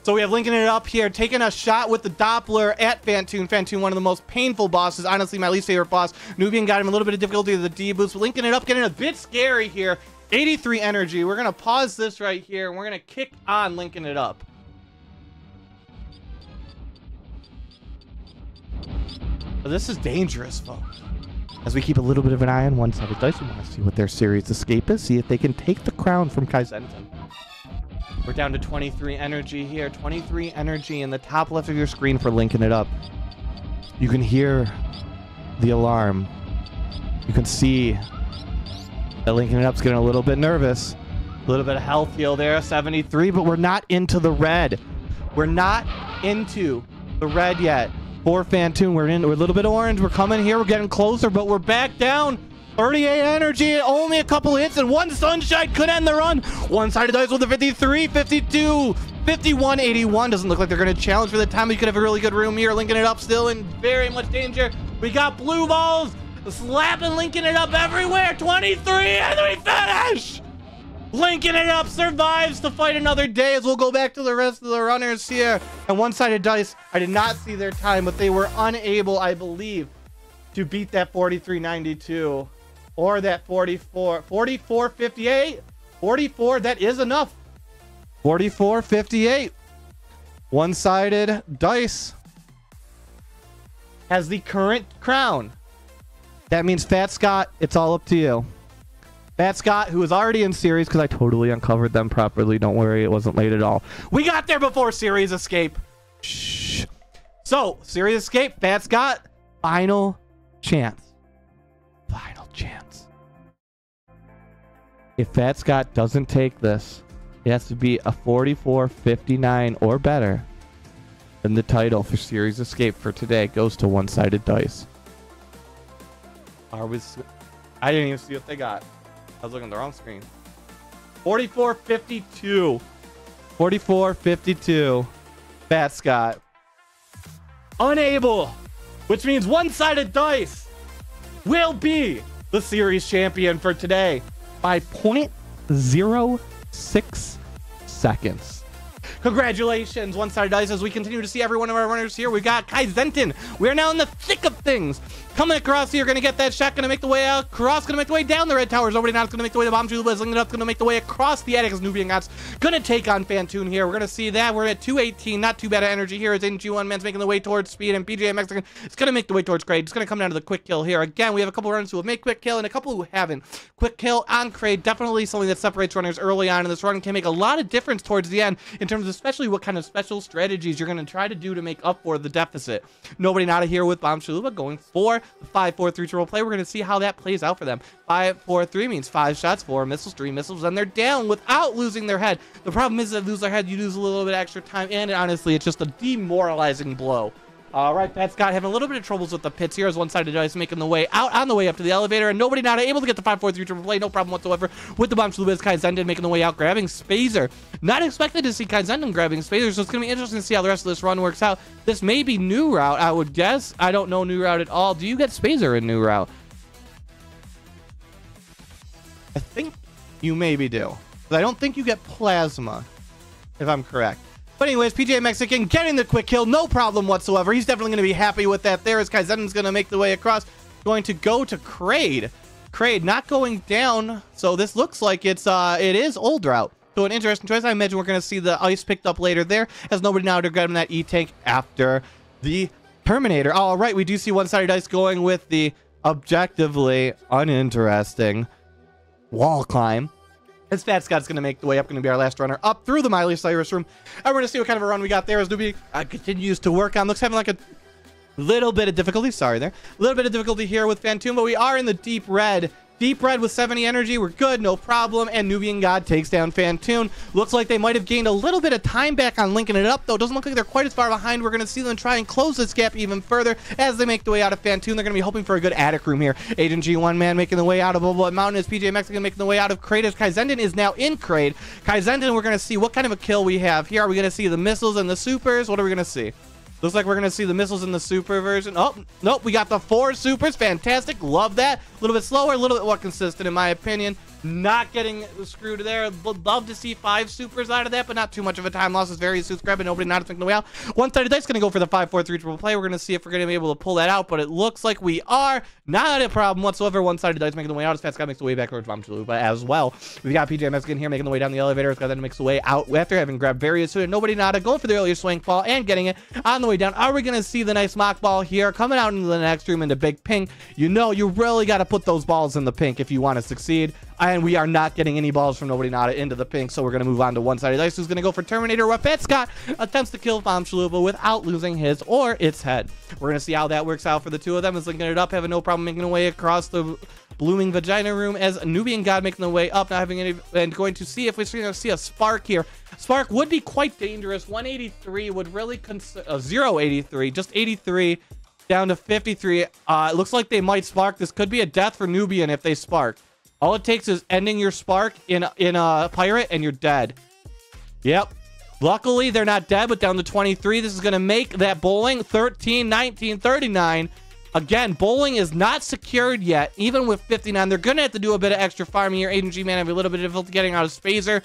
So we have linking it up here, taking a shot with the Doppler at Fantoon. Fantoon, one of the most painful bosses. Honestly, my least favorite boss. Nubian got him a little bit of difficulty with the D-boost. Linking it up, getting a bit scary here. 83 energy. We're going to pause this right here, and we're going to kick on linking it up. So this is dangerous, folks. As we keep a little bit of an eye on one side of dice, we want to see what their series escape is, see if they can take the crown from Kaizenten. We're down to 23 energy here. 23 energy in the top left of your screen for linking it up. You can hear the alarm. You can see that linking it up's getting a little bit nervous. A little bit of health heal there, 73, but we're not into the red. We're not into the red yet. For Fantoon, we're a little bit orange. We're coming here. We're getting closer, but we're back down. 38 energy, only a couple hits, and one sunshine could end the run. One-sided dice with a 53, 52, 51, 81. Doesn't look like they're going to challenge for the time. You could have a really good room here. Linking it up still in very much danger. We got blue balls slapping, linking it up everywhere. 23, and we finish. Linking it up survives to fight another day as we'll go back to the rest of the runners here. And one-sided dice, I did not see their time, but they were unable, I believe, to beat that 43.92 or that 44.58. 44, that is enough. 44.58. One-sided dice has the current crown. That means Fat Scott, it's all up to you. Fat Scott, who was already in series, because I totally uncovered them properly. Don't worry, it wasn't late at all. We got there before series escape. Shh. So, series escape, Fat Scott, final chance. Final chance. If Fat Scott doesn't take this, it has to be a 44.59 or better. Then the title for series escape for today goes to one-sided dice. I didn't even see what they got. I was looking at the wrong screen. 44.52. 44.52. Fat Scott. Unable. Which means one-sided dice will be the series champion for today by 0.06 seconds. Congratulations, one-sided dice, as we continue to see every one of our runners here. We've got Kaizenten. We are now in the thick of things. Coming across here, going to get that shot, going to make the way out. Cross, going to make the way down the red towers. Nobody not going to make the way to Bomb Jula, is linking up, going to make the way across the attic as Nubian Gots going to take on Fantoon here. We're going to see that. We're at 218, not too bad of energy here as G1 Man's making the way towards speed, and PJ Mexican is going to make the way towards Kraid. It's going to come down to the quick kill here. Again, we have a couple runners who have made quick kill and a couple who haven't. Quick kill on Kraid, definitely something that separates runners early on in this run, can make a lot of difference towards the end in terms of especially what kind of special strategies you're going to try to do to make up for the deficit. Nobody not here with Bomb Chalupa going for the 5-4-3 role play. We're going to see how that plays out for them. 5-4-3 means 5 shots, 4 missiles, 3 missiles, and they're down without losing their head. The problem is that lose their head, you lose a little bit extra time, and honestly, it's just a demoralizing blow. All right, Pat Scott having a little bit of troubles with the pits here as one-sided dice making the way out on the way up to the elevator, and nobody not able to get the 5-4-3 triple play, no problem whatsoever with the Bomb Chalupa. Kaizenden making the way out, grabbing Spazer. Not expected to see Kaizenden grabbing Spazer, so it's going to be interesting to see how the rest of this run works out. This may be new route, I would guess. I don't know new route at all. Do you get Spazer in new route? I think you maybe do. But I don't think you get Plasma, if I'm correct. But anyways, PJ Mexican getting the quick kill, no problem whatsoever. He's definitely going to be happy with that there as Kaizenden's going to make the way across. Going to go to Kraid. Kraid not going down, so this looks like it is old route. So an interesting choice. I imagine we're going to see the ice picked up later there as nobody now to grab that E-tank after the Terminator. All right, we do see one-sided dice going with the objectively uninteresting wall climb. As Fat Scott's going to make the way up, going to be our last runner up through the Miley Cyrus room. And we're going to see what kind of a run we got there as Newbie continues to work on. Looks having like a little bit of difficulty. Sorry there. A little bit of difficulty here with Fantoon, but we are in the deep red. Deep red with 70 energy. We're good. No problem. And Nubian God takes down Fantoon. Looks like they might have gained a little bit of time back on linking it up, though. Doesn't look like they're quite as far behind. We're going to see them try and close this gap even further as they make the way out of Fantoon. They're going to be hoping for a good attic room here. Agent G1 Man making the way out of Bubble Mountain as PJ Mexican making the way out of Kraid as Kaizenden is now in Kraid. Kaizenden, we're going to see what kind of a kill we have here. Are we going to see the missiles and the supers? What are we going to see? Looks like we're going to see the missiles in the super version. Oh, nope. We got the 4 supers. Fantastic. Love that. A little bit slower, a little bit more consistent, in my opinion. Not getting screwed there. Would love to see 5 supers out of that, but not too much of a time loss as various suits grab, and nobody not making the way out. One-sided dice going to go for the 5-4-3 triple play. We're going to see if we're going to be able to pull that out, but it looks like we are. Not a problem whatsoever. One-sided dice making the way out as Fat Scott makes the way back towards Bomb Chalupa as well. We've got PJ Mexican here making the way down the elevator. Scott then makes the way out after having grabbed various suit, and nobody not going for the earlier swing ball and getting it on the way down. Are we going to see the nice mock ball here coming out into the next room into big pink? You know, you really got to put those balls in the pink if you want to succeed. And we are not getting any balls from nobody not into the pink, so we're going to move on to one-sided dice, who's going to go for Terminator, where Fat Scott attempts to kill Bomb Chalupa without losing his or its head. We're going to see how that works out for the two of them, as linking it up, having no problem making their way across the blooming vagina room, as Nubian God making the way up, not having any, and going to see if we're going to see a spark here. Spark would be quite dangerous. 183 would really 083, just 83 down to 53. It looks like they might spark. This could be a death for Nubian if they spark. All it takes is ending your spark in a pirate and you're dead. Yep. Luckily, they're not dead, but down to 23. This is going to make that bowling 13, 19, 39. Again, bowling is not secured yet, even with 59. They're going to have to do a bit of extra farming here. Agent G-Man have a little bit of difficulty getting out of Spazer.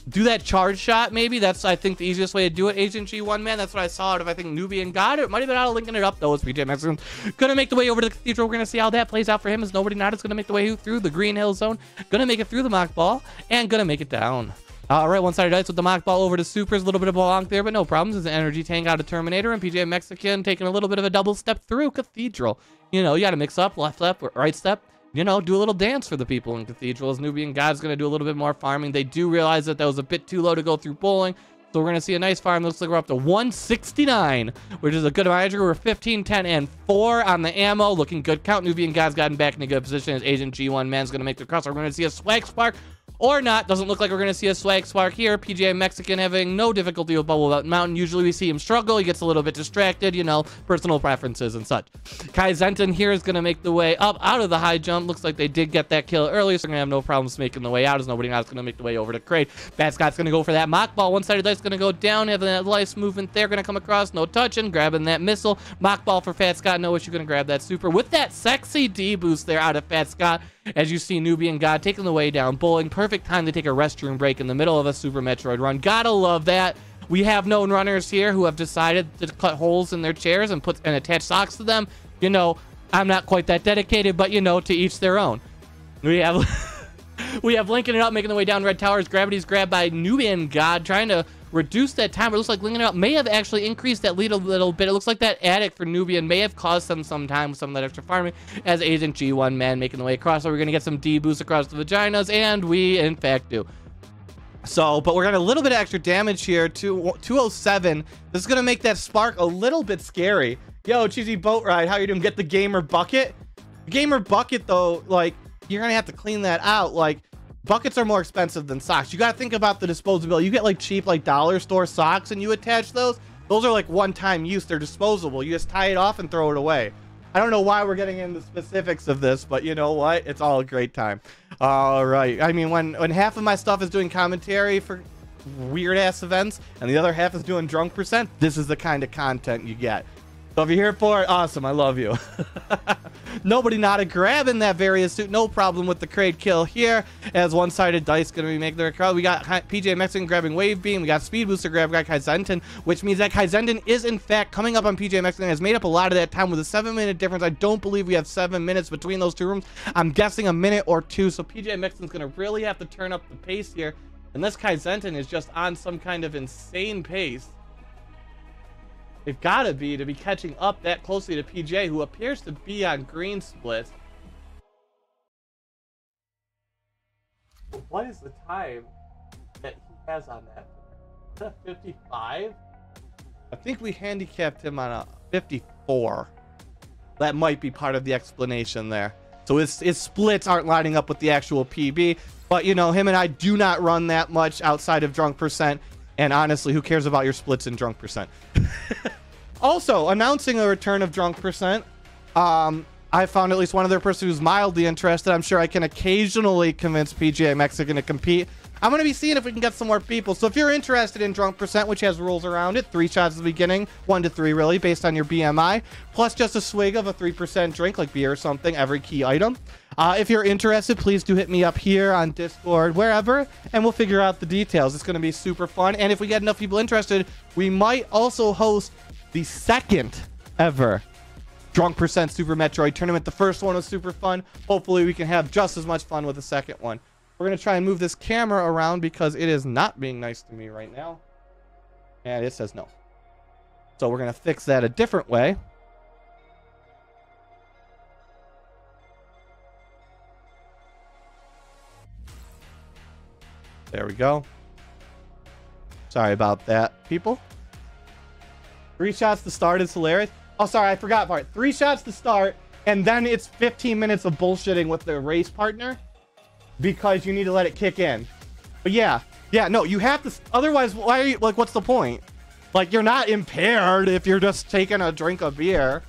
Do that charge shot, maybe. That's, I think, the easiest way to do it. Agent G1 man. That's what I saw out of, I think, Nubian God. It might have been out of linking it up, though. It's PJ Mexican. Gonna make the way over to the Cathedral. We're gonna see how that plays out for him, as nobody not is gonna make the way through the Green Hill Zone. Gonna make it through the mock ball, and gonna make it down. All right, one-sided dice with the mock ball over to Supers. A little bit of a bonk there, but no problems. There's an energy tank out of Terminator, and PJ Mexican taking a little bit of a double step through Cathedral. You know, you gotta mix up left step, right step. You know, do a little dance for the people in Cathedrals. Nubian God's going to do a little bit more farming. They do realize that was a bit too low to go through bowling. So we're going to see a nice farm. Looks like we're up to 169, which is a good amount. We're 15, 10, and 4 on the ammo. Looking good count. Nubian God's gotten back in a good position as Agent G1 man's going to make the cross. We're going to see a swag spark or not. Doesn't look like we're going to see a swag spark here. PJ Mexican having no difficulty with Bubble Mountain. Usually we see him struggle. He gets a little bit distracted, you know, personal preferences and such. Kai Zenton here is going to make the way up out of the high jump. Looks like they did get that kill earlier, so they're going to have no problems making the way out, as nobody else is going to make the way over to Crate. Bad Scott's going to go for that mock ball. One-sided dice going to go down, having that lice movement there. Going to come across, no touching, grabbing that missile. Mock ball for Fat Scott. No issue, going to grab that super with that sexy D boost there out of Fat Scott. As you see Nubian God taking the way down, bowling. Perfect time to take a restroom break in the middle of a Super Metroid run. Gotta love that. We have known runners here who have decided to cut holes in their chairs and attach socks to them. You know, I'm not quite that dedicated, but you know, to each their own. We have we have linking it up, making the way down Red Towers. Gravity's grabbed by Nubian God, trying to reduce that time. It looks like linking it up may have actually increased that lead a little bit. It looks like that addict for Nubian may have caused them some time with some of that extra farming, as Agent G1 man making the way across. So we're going to get some D boosts across the vaginas, and we in fact do. So, but we're going to a little bit of extra damage here to 207. This is going to make that spark a little bit scary. Yo, Cheesy Boat Ride, how you doing? Get the gamer bucket. Gamer bucket, though, like, you're going to have to clean that out. Like, buckets are more expensive than socks. You got to think about the disposability. You get, like, cheap, like, dollar store socks, and you attach those. Those are, like, one-time use. They're disposable. You just tie it off and throw it away. I don't know why we're getting into specifics of this, but you know what? It's all a great time. All right. I mean, when half of my stuff is doing commentary for weird-ass events, and the other half is doing drunk percent, this is the kind of content you get. So if you're here for it, awesome. I love you. Nobody not a grabbing that various suit. No problem with the crate kill here. As one-sided dice going to be making their crowd. We got PJ Mexican grabbing Wave Beam. We got Speed Booster grabbing Kai Zenton, which means that Kai Zenton is in fact coming up on PJ Mexican. Has made up a lot of that time with a 7-minute difference. I don't believe we have 7 minutes between those two rooms. I'm guessing a minute or two. So PJ Mexican's going to really have to turn up the pace here, unless Kai Zenton is just on some kind of insane pace. They've got to be catching up that closely to PJ, who appears to be on green splits. What is the time that he has on that? Is that 55? I think we handicapped him on a 54. That might be part of the explanation there. So his splits aren't lining up with the actual PB. But, you know, him and I do not run that much outside of drunk percent. And honestly, who cares about your splits in drunk percent? Also, announcing a return of drunk percent. I found at least one other person who's mildly interested. I'm sure I can occasionally convince PGA Mexican to compete I'm going to be seeing if we can get some more people. So if you're interested in drunk percent, which has rules around it, 3 shots at the beginning, 1 to 3 really, based on your BMI, plus just a swig of a 3% drink like beer or something, every key item. If you're interested, please do hit me up here on Discord, wherever, and we'll figure out the details. It's going to be super fun. And if we get enough people interested, we might also host the second ever Drunk Percent Super Metroid tournament. The first one was super fun. Hopefully we can have just as much fun with the second one. We're going to try and move this camera around because it is not being nice to me right now. And it says no. So we're going to fix that a different way. There we go. Sorry about that, people. 3 shots to start is hilarious. Oh, sorry, I forgot part. 3 shots to start, and then it's 15 minutes of bullshitting with the race partner because you need to let it kick in. But yeah, no, you have to. Otherwise, why are you like? What's the point? Like, you're not impaired if you're just taking a drink of beer.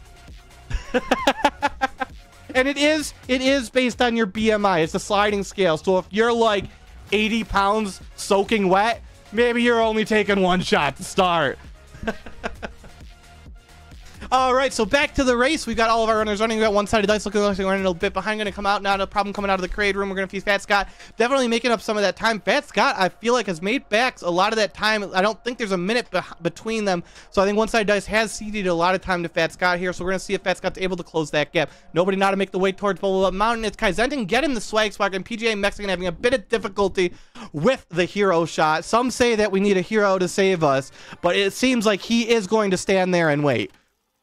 And it is based on your BMI. It's a sliding scale. So if you're like 80 pounds soaking wet, maybe you're only taking 1 shot to start. All right, so back to the race. We've got all of our runners running. We got one-sided dice looking like we're running a little bit behind. Going to come out. Not a problem coming out of the crate room. We're going to feed Fat Scott. Definitely making up some of that time. Fat Scott, I feel like, has made back a lot of that time. I don't think there's a minute between them. So I think one-sided dice has ceded a lot of time to Fat Scott here. So we're going to see if Fat Scott's able to close that gap. Nobody now to make the way towards Bubble Up Mountain. It's Kaizentin getting the swag spot, and PGA Mexican having a bit of difficulty with the hero shot. Some say that we need a hero to save us, but it seems like he is going to stand there and wait.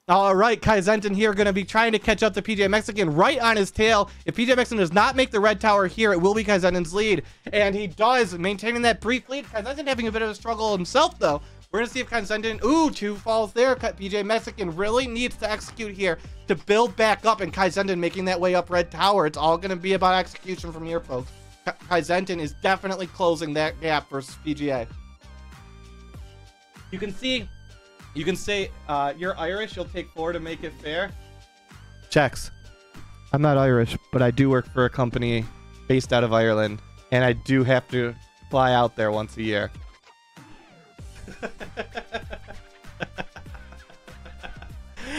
All right, Kaizentin here going to be trying to catch up to PJ Mexican right on his tail. If PJ Mexican does not make the red tower here, it will be Kaizentin's lead. And he does, maintaining that brief lead. Kaizentin having a bit of a struggle himself, though. We're going to see if Kaizentin, ooh, 2 falls there. PJ Mexican really needs to execute here to build back up. And Kaizentin making that way up red tower. It's all going to be about execution from here, folks. Kaizentin is definitely closing that gap versus PGA. You can see... You can say, you're Irish, you'll take 4 to make it fair. Checks. I'm not Irish, but I do work for a company based out of Ireland, and I do have to fly out there once a year.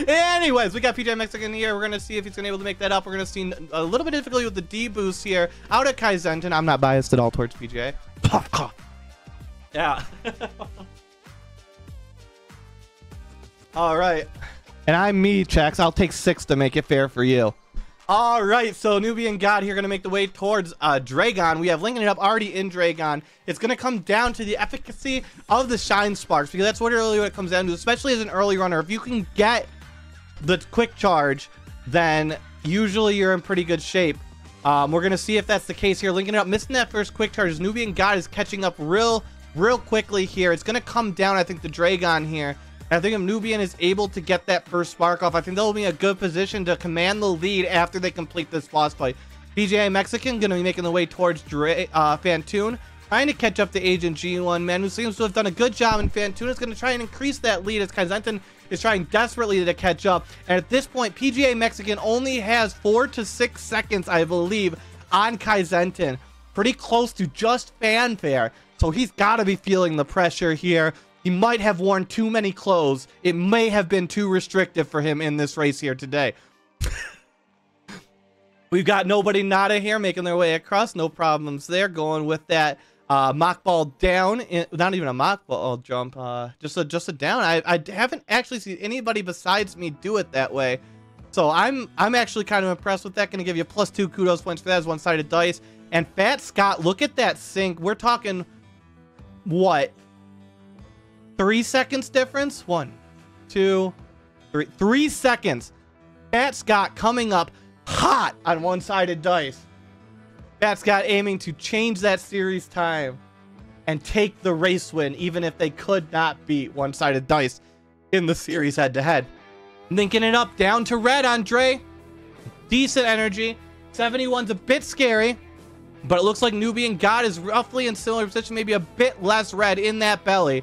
Anyways, we got PJ Mexican here. We're going to see if he's going to be able to make that up. We're going to see a little bit of difficulty with the D boost here. Out at Kaizentin. I'm not biased at all towards PJ. Puff, cough. Yeah. All right. And I'm me, Chex. I'll take 6 to make it fair for you. All right. So Nubian God here going to make the way towards Dragon. We have linking it up already in Dragon. It's going to come down to the efficacy of the Shine Sparks, because that's really what it comes down to, especially as an early runner. If you can get the quick charge, then usually you're in pretty good shape. We're going to see if that's the case here. Linking it up, missing that first quick charge. Nubian God is catching up real quickly here. It's going to come down, I think, to Dragon here. I think if Nubian is able to get that first spark off, I think they'll be in a good position to command the lead after they complete this boss fight. PGA Mexican going to be making the way towards Fantoon, trying to catch up to Agent G1, man, who seems to have done a good job, and Fantoon is going to try and increase that lead as Kaizentin is trying desperately to catch up. And at this point, PGA Mexican only has 4 to 6 seconds, I believe, on Kaizentin. Pretty close to just fanfare. So he's got to be feeling the pressure here. He might have worn too many clothes. It may have been too restrictive for him in this race here today. We've got Nobody Nada here making their way across. No problems there. Going with that mock ball down. Not even a mock ball jump. Just a down. I haven't actually seen anybody besides me do it that way. So I'm actually kind of impressed with that. Going to give you +2 kudos points for that as one-sided dice. And Fat Scott, look at that sync. We're talking, what? 3 seconds difference? 1, 2, 3. 3 seconds. Fat Scott coming up hot on one-sided dice. Fat Scott aiming to change that series time and take the race win, even if they could not beat one-sided dice in the series head-to-head. Linking it up down to red, Andre. Decent energy. 71's a bit scary, but it looks like Nubian God is roughly in similar position, maybe a bit less red in that belly.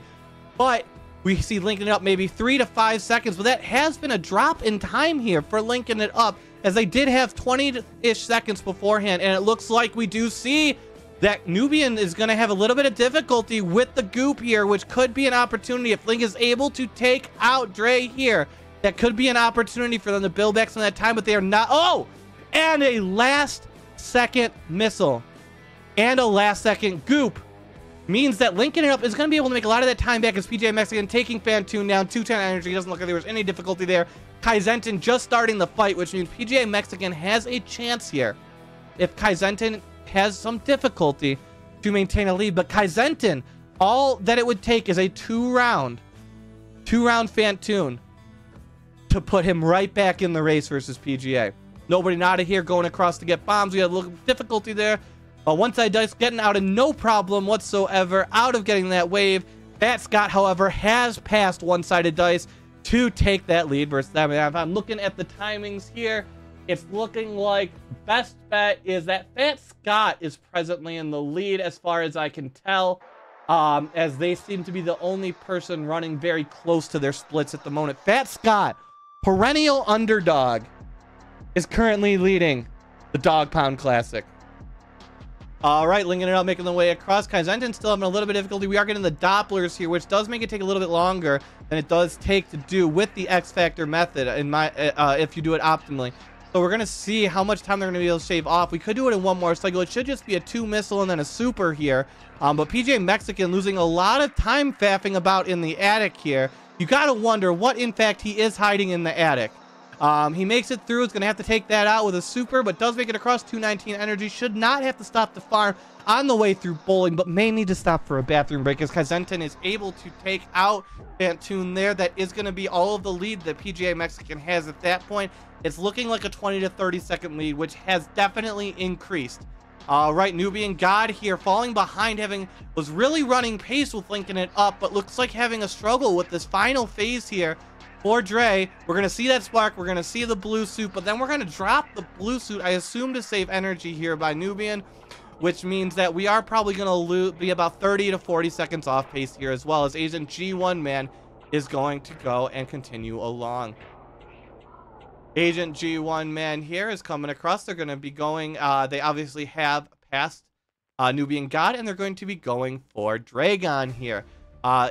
But we see linking it up maybe 3 to 5 seconds. But that has been a drop in time here for linking it up, as they did have 20-ish seconds beforehand. And it looks like we do see that Nubian is going to have a little bit of difficulty with the goop here, which could be an opportunity. If Link is able to take out Dre here, that could be an opportunity for them to build back some of that time, but they are not. Oh, and a last-second missile and a last-second goop means that Link getting up is going to be able to make a lot of that time back as PJ Mexican taking Fantoon down, 210 energy. Doesn't look like there was any difficulty there. Kaizentin just starting the fight, which means PJ Mexican has a chance here if Kaizentin has some difficulty to maintain a lead. But Kaizentin, all that it would take is a two-round Fantoon to put him right back in the race versus PGA. Nobody Nada here going across to get bombs. We had a little difficulty there. But One-Sided Dice getting out of no problem whatsoever out of getting that wave. Fat Scott, however, has passed One-Sided Dice to take that lead versus them. And if I'm looking at the timings here, it's looking like best bet is that Fat Scott is presently in the lead as far as I can tell, as they seem to be the only person running very close to their splits at the moment. Fat Scott, perennial underdog, is currently leading the Dog Pound Classic. All right, linking it up, making the way across. Kaizentin still having a little bit of difficulty. We are getting the Dopplers here, which does make it take a little bit longer than it does take to do with the X Factor method, in my if you do it optimally. So we're going to see how much time they're going to be able to shave off. We could do it in one more cycle. It should just be a 2-missile and then a super here. But PJ Mexican losing a lot of time faffing about in the attic here. You got to wonder what, in fact, he is hiding in the attic. He makes it through. It's going to have to take that out with a super, but does make it across. 219 energy. Should not have to stop the farm on the way through bowling, but may need to stop for a bathroom break as Kaizentin is able to take out Fantoon there. That is going to be all of the lead that PGA Mexican has at that point. It's looking like a 20 to 30 second lead, which has definitely increased. All right, Nubian God here falling behind, was really running pace with linking it up, but looks like having a struggle with this final phase here. For Dre, we're going to see that spark, we're going to see the blue suit, but then we're going to drop the blue suit, I assume to save energy here by Nubian, which means that we are probably going to be about 30 to 40 seconds off pace here as well, as Agent G1 Man is going to go and continue along. Agent G1 Man here is coming across. They're going to be going, they obviously have passed Nubian God, and they're going to be going for Dragon here.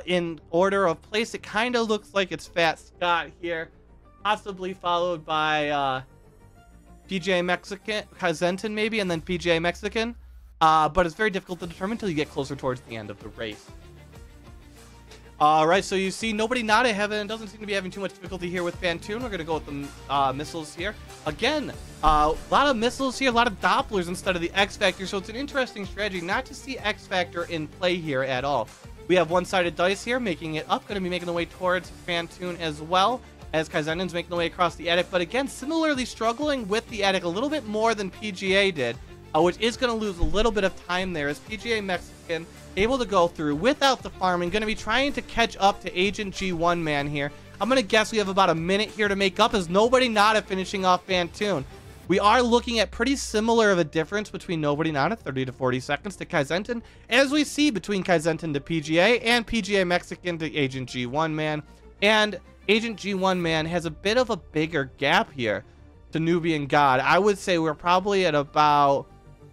In order of place, it kind of looks like it's Fat Scott here, possibly followed by PJ Mexican, Kaizentin maybe, and then PJ Mexican. But it's very difficult to determine until you get closer towards the end of the race. All right, so you see nobody Nada doesn't seem to be having too much difficulty here with Fantoon. We're going to go with the missiles here. Again, a lot of missiles here, a lot of Dopplers instead of the X Factor. So it's an interesting strategy not to see X Factor in play here at all. We have One-Sided Dice here, making it up, going to be making the way towards Fantoon as well, as Kaizentin's making the way across the attic. But again, similarly struggling with the attic a little bit more than PGA did, which is going to lose a little bit of time there, as PGA Mexican able to go through without the farming, going to be trying to catch up to Agent G1 Man here. I'm going to guess we have about a minute here to make up, as nobody Nada finishing off Fantoon. We are looking at pretty similar of a difference between nobody Nada, 30 to 40 seconds to Kaizentin, as we see between Kaizentin to PGA and PGA Mexican to Agent G1 Man. And Agent G1 Man has a bit of a bigger gap here to Nubian God. I would say we're probably at about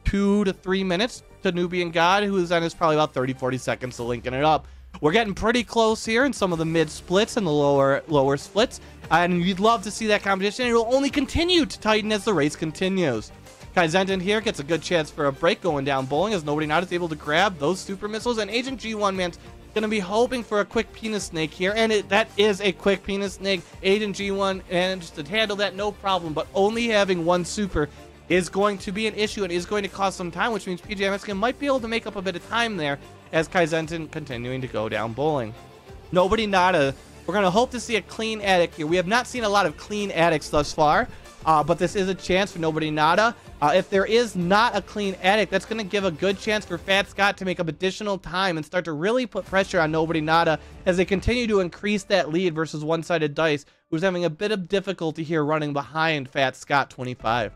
2 to 3 minutes to Nubian God, who then is probably about 30, 40 seconds to linking it up. We're getting pretty close here in some of the mid splits and the lower splits, and you'd love to see that competition. It will only continue to tighten as the race continues. Kaizentin here gets a good chance for a break going down bowling, as nobody Nada is able to grab those super missiles, and Agent G1 Man's going to be hoping for a quick penis snake here, and that is a quick penis snake. Agent G1 managed to handle that no problem, but only having one super is going to be an issue and is going to cost some time, which means PJ Mexican might be able to make up a bit of time there, as Kaizentin continuing to go down bowling. Nobody Nada. We're going to hope to see a clean attic here. We have not seen a lot of clean attics thus far, but this is a chance for nobody Nada. If there is not a clean attic, that's going to give a good chance for Fat Scott to make up additional time and start to really put pressure on nobody Nada as they continue to increase that lead versus One-Sided Dice, who's having a bit of difficulty here running behind Fat Scott 25.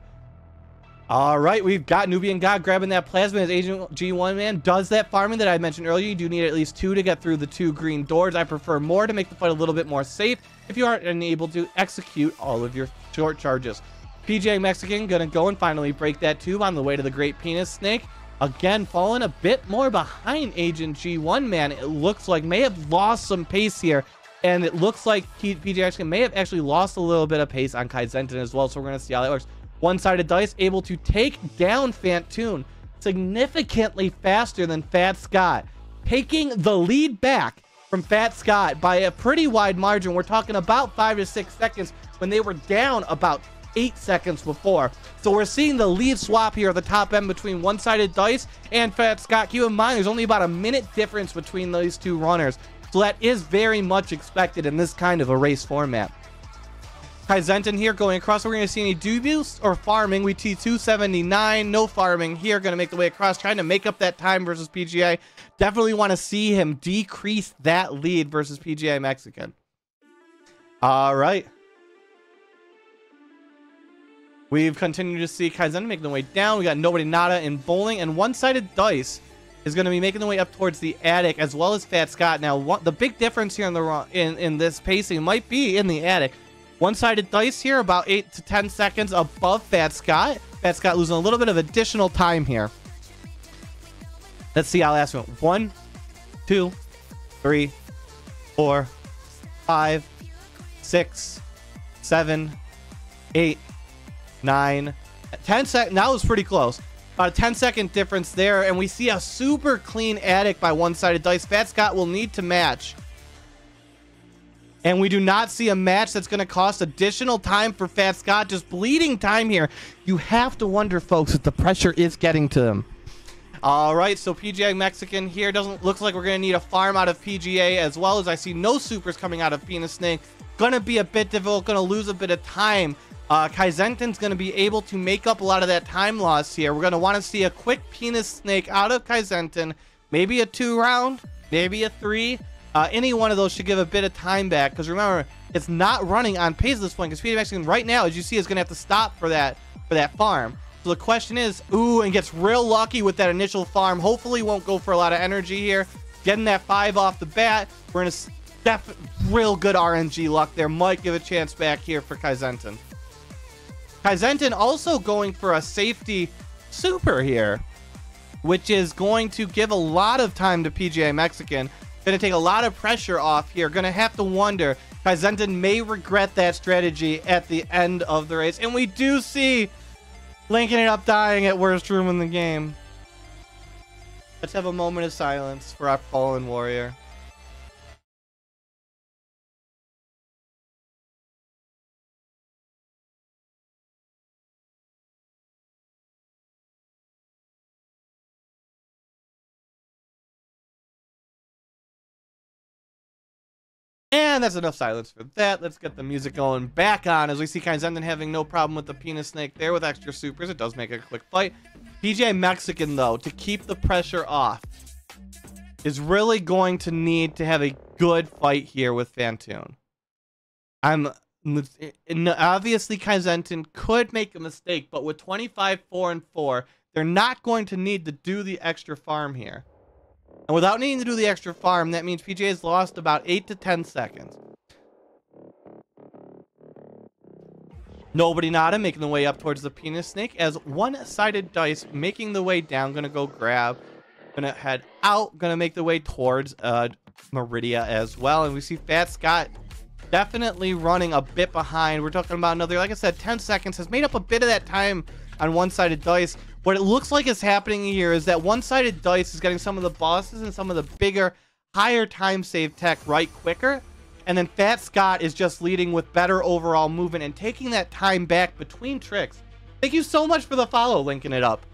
All right, we've got Nubian God grabbing that plasma as Agent G1 Man does that farming that I mentioned earlier. You do need at least 2 to get through the 2 green doors. I prefer more to make the fight a little bit more safe if you aren't able to execute all of your short charges. PJ Mexican gonna go and finally break that tube on the way to the Great Penis Snake. again, falling a bit more behind Agent G1, man. It looks like may have lost some pace here. And it looks like PJ may have actually lost a little bit of pace on Kaizentin as well. So we're going to see how that works. One-sided dice able to take down Fantoon significantly faster than Fat Scott, taking the lead back from Fat Scott by a pretty wide margin. We're talking about 5 to 6 seconds when they were down about 8 seconds before. So we're seeing the lead swap here at the top end between one-sided dice and Fat Scott. Keep in mind, there's only about a minute difference between these two runners. So that is very much expected in this kind of a race format. Kaizentin here going across. We're going to see any dubious or farming. We T279. No farming here. Going to make the way across. Trying to make up that time versus PGA. Definitely want to see him decrease that lead versus PGA Mexican. All right. We've continued to see Kaizentin making the way down. We got Nobody Nada in bowling. And one-sided dice is going to be making the way up towards the attic, as well as Fat Scott. Now, the big difference here in this pacing might be in the attic. One-sided dice here, about 8 to 10 seconds above Fat Scott. Fat Scott losing a little bit of additional time here. Let's see how last one. 1, 2, 3, 4, 5, 6, 7, 8, 9, 10 seconds. That was pretty close. About a 10-second difference there, and we see a super clean attic by one-sided dice. Fat Scott will need to match. And we do not see a match that's going to cost additional time for Fat Scott. Just bleeding time here. You have to wonder, folks, if the pressure is getting to them. All right, so PGA Mexican here. Looks like we're going to need a farm out of PGA, as well as I see no supers coming out of Penis Snake. Going to be a bit difficult. Going to lose a bit of time. Kaizentin's going to be able to make up a lot of that time loss here. We're going to want to see a quick Penis Snake out of Kaizentin. Maybe a 2-round, maybe a 3. Any one of those should give a bit of time back, because remember, it's not running on pace at this point, because PGA Mexican right now, as you see, is going to have to stop for that farm. So the question is, ooh, and gets real lucky with that initial farm. Hopefully won't go for a lot of energy here. Getting that 5 off the bat. We're in a real good RNG luck there. Might give a chance back here for Kaizentin. Kaizentin also going for a safety super here, which is going to give a lot of time to PGA Mexican. Going to take a lot of pressure off here. Going to have to wonder. Kaizentin may regret that strategy at the end of the race. And we do see linking it up dying at worst room in the game. Let's have a moment of silence for our fallen warrior. And that's enough silence for that. Let's get the music going back on as we see Kaizentin having no problem with the Penis Snake there with extra supers. It does make a quick fight. PGA Mexican, though, to keep the pressure off, is really going to need to have a good fight here with Fantoon. Obviously, Kaizentin could make a mistake, but with 25, 4, and 4, they're not going to need to do the extra farm here. And without needing to do the extra farm, that means PGA has lost about 8 to 10 seconds. Nobody Nada making the way up towards the Penis Snake as one-sided dice making the way down. Gonna go grab. Gonna head out. Gonna make the way towards Meridia as well. And we see Fat Scott definitely running a bit behind. We're talking about another, like I said, 10 seconds. Has made up a bit of that time on one-sided dice. What it looks like is happening here is that one-sided dice is getting some of the bosses and some of the bigger, higher time save tech right quicker. And then Fat Scott is just leading with better overall movement and taking that time back between tricks. Thank you so much for the follow, linking it up.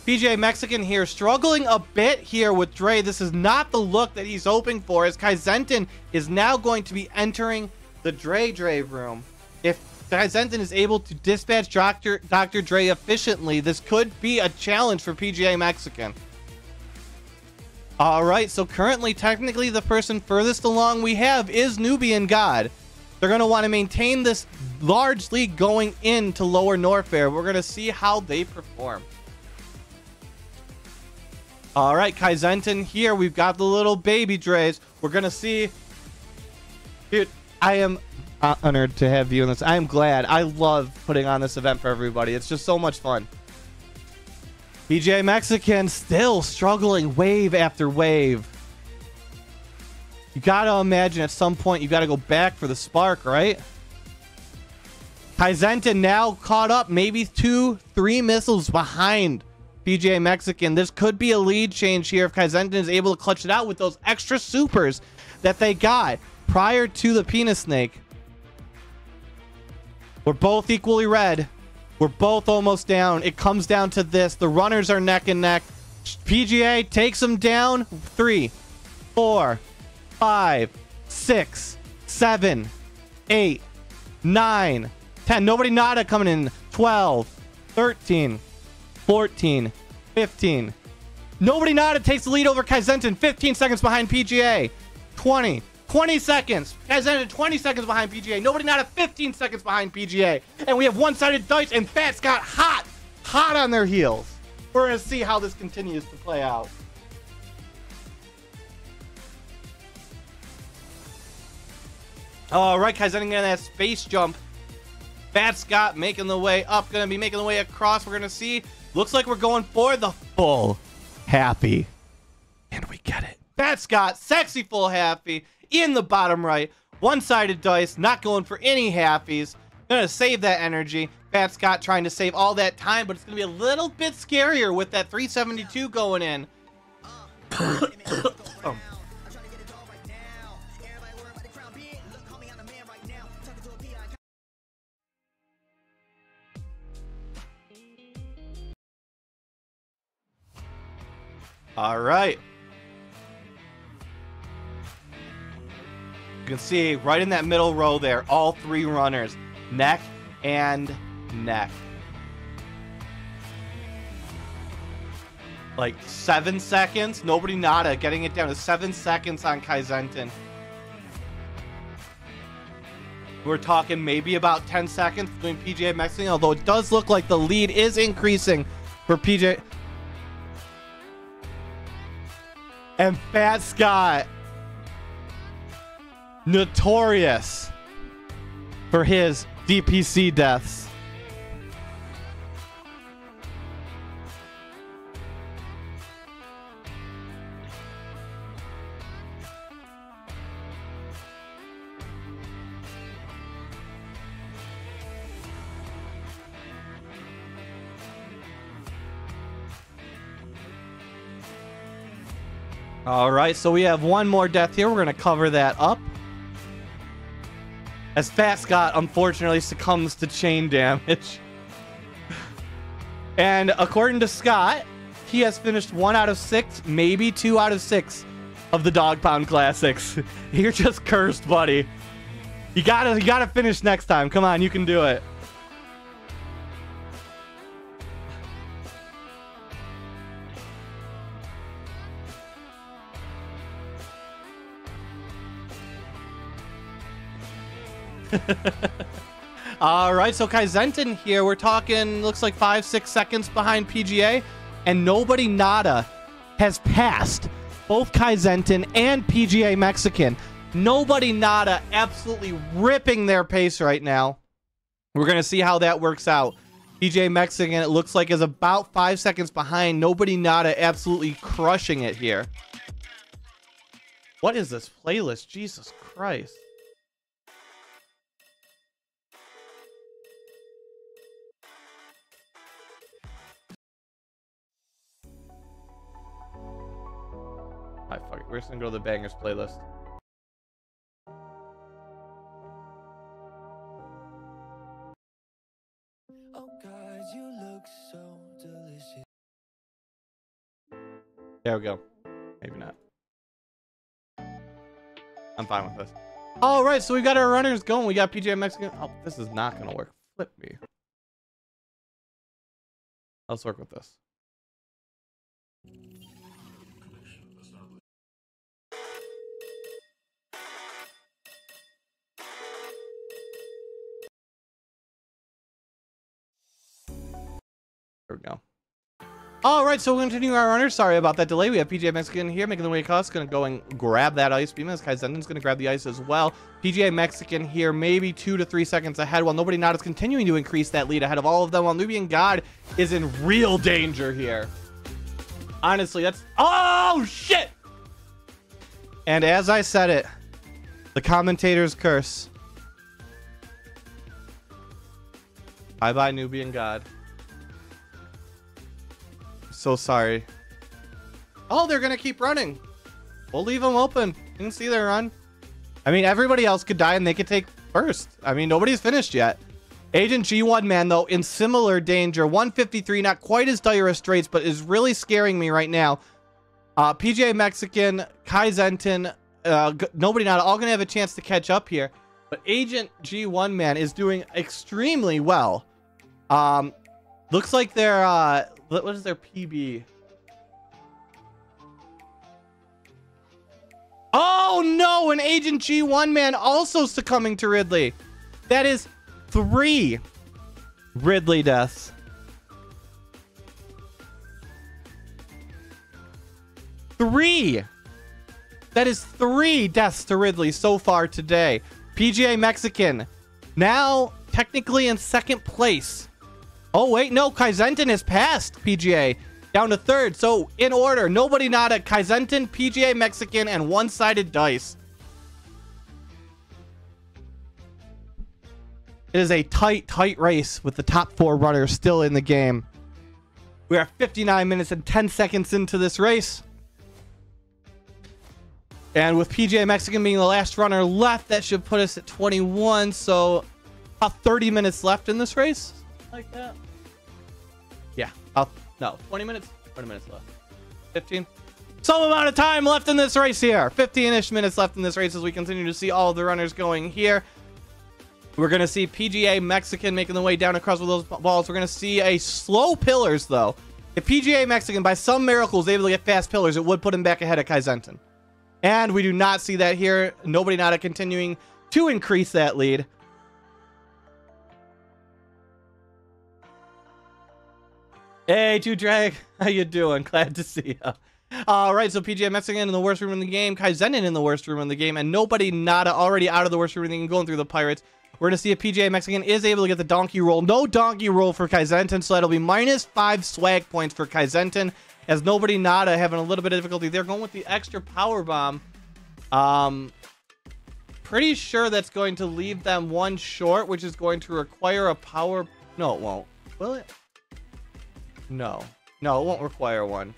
PGA Mexican here struggling a bit here with Dre. This is not the look that he's hoping for, as Kaizentin is now going to be entering the Dre room. If Kaizentin is able to dispatch Dr. Dre efficiently, this could be a challenge for PGA Mexican. All right, so currently, technically, the person furthest along we have is Nubian God. They're going to want to maintain this large lead going into Lower Norfair. We're going to see how they perform. All right, Kaizentin here. We've got the little baby Dre's. We're going to see. Dude, I am honored to have you in this. I am glad. I love putting on this event for everybody. It's just so much fun. PGA Mexican still struggling wave after wave. You gotta imagine at some point you gotta go back for the spark, right? Kaizentin now caught up, maybe 2-3 missiles behind PGA Mexican. This could be a lead change here if Kaizentin is able to clutch it out with those extra supers that they got prior to the penis snake. We're both equally red. We're both almost down. It comes down to this. The runners are neck and neck. PGA takes them down. 3, 4, 5, 6, 7, 8, 9, 10. Nobody nada coming in. 12, 13, 14, 15. Nobody nada takes the lead over Kaizentin. 15 seconds behind PGA. 20 seconds. Kaizentin 20 seconds behind PGA. Nobody nada 15 seconds behind PGA. And we have one-sided dice, and Fats got hot on their heels. We're going to see how this continues to play out. All right, Kaizentin getting that space jump. Fat Scott making the way up, gonna be making the way across. We're gonna see. Looks like we're going for the full happy. And we get it. Fat Scott, sexy full happy in the bottom right. One-sided dice, not going for any halfies. Gonna save that energy. Fat Scott trying to save all that time, but it's gonna be a little bit scarier with that 372 going in. All right. You can see right in that middle row there, all three runners, neck and neck. Like 7 seconds, nobody nada, getting it down to 7 seconds on Kaizentin. We're talking maybe about 10 seconds between PGA and Mexican, although it does look like the lead is increasing for PGA. And Fat Scott, notorious for his DPC deaths. All right, so we have one more death here. We're going to cover that up. As Fat Scott, unfortunately, succumbs to chain damage. And according to Scott, he has finished 1 out of 6, maybe 2 out of 6 of the Dog Pound Classics. You're just cursed, buddy. You gotta finish next time. Come on, you can do it. All right, so Kaizentin here, we're talking, looks like 5-6 seconds behind PGA, and nobody nada has passed both Kaizentin and PGA Mexican. Nobody nada absolutely ripping their pace right now. We're gonna see how that works out. PGA Mexican, it looks like, is about 5 seconds behind. Nobody nada absolutely crushing it here. What is this playlist? Jesus Christ. Alright, fuck it. We're just gonna go to the bangers playlist. Oh God, you look so delicious. There we go. Maybe not. I'm fine with this. Alright, so we got our runners going. We got PGA Mexican. Oh, this is not gonna work. Flip me. Let's work with this. There we go. All right, so we'll continue our runner. Sorry about that delay. We have PGA Mexican here making the way across. Going to go and grab that ice beam as Kaizenten's going to grab the ice as well. PGA Mexican here maybe 2 to 3 seconds ahead while Nobody Not is continuing to increase that lead ahead of all of them while Nubian God is in real danger here. Honestly, that's... Oh, shit! And as I said it, the commentator's curse. Bye-bye, Nubian God. So sorry. Oh, they're gonna keep running. We'll leave them open. You can see their run. I mean, everybody else could die and they could take first. I mean, nobody's finished yet. Agent G1 Man, though, in similar danger. 153, not quite as dire as Straits, but is really scaring me right now. PGA Mexican, Kaizenten, Nobody Not, all gonna have a chance to catch up here. But Agent G1 Man is doing extremely well. Looks like they're, what is their PB? Oh no, an Agent G1 Man also succumbing to Ridley. That is 3 Ridley deaths. That is 3 deaths to Ridley so far today. PGA Mexican now technically in 2nd place. Oh wait, no, Kaizenten has passed PGA down to 3rd. So in order, Nobody Not at Kaizenten, PGA Mexican, and one-sided dice. It is a tight race with the top 4 runners still in the game. We are 59 minutes and 10 seconds into this race. And with PGA Mexican being the last runner left, that should put us at 21. So about 30 minutes left in this race. Like that. Yeah. No, 20 minutes? 20 minutes left. 15? Some amount of time left in this race here. 15-ish minutes left in this race as we continue to see all of the runners going here. We're going to see PGA Mexican making the way down across with those balls. We're going to see a slow pillars, though. If PGA Mexican, by some miracle, is able to get fast pillars, it would put him back ahead of Kaizenten. And we do not see that here. Nobody Not continuing to increase that lead. Hey, 2Drag, how you doing? Glad to see you. All right, so PGA Mexican in the worst room in the game, Kaizenten in the worst room in the game, and Nobody Not already out of the worst room in the game, going through the Pirates. We're going to see if PGA Mexican is able to get the donkey roll. No donkey roll for Kaizenten, so that'll be -5 swag points for Kaizenten, as Nobody Not having a little bit of difficulty. They're going with the extra power bomb. Pretty sure that's going to leave them 1 short, which is going to require a power... No, it won't. Will it? No, it won't require 1.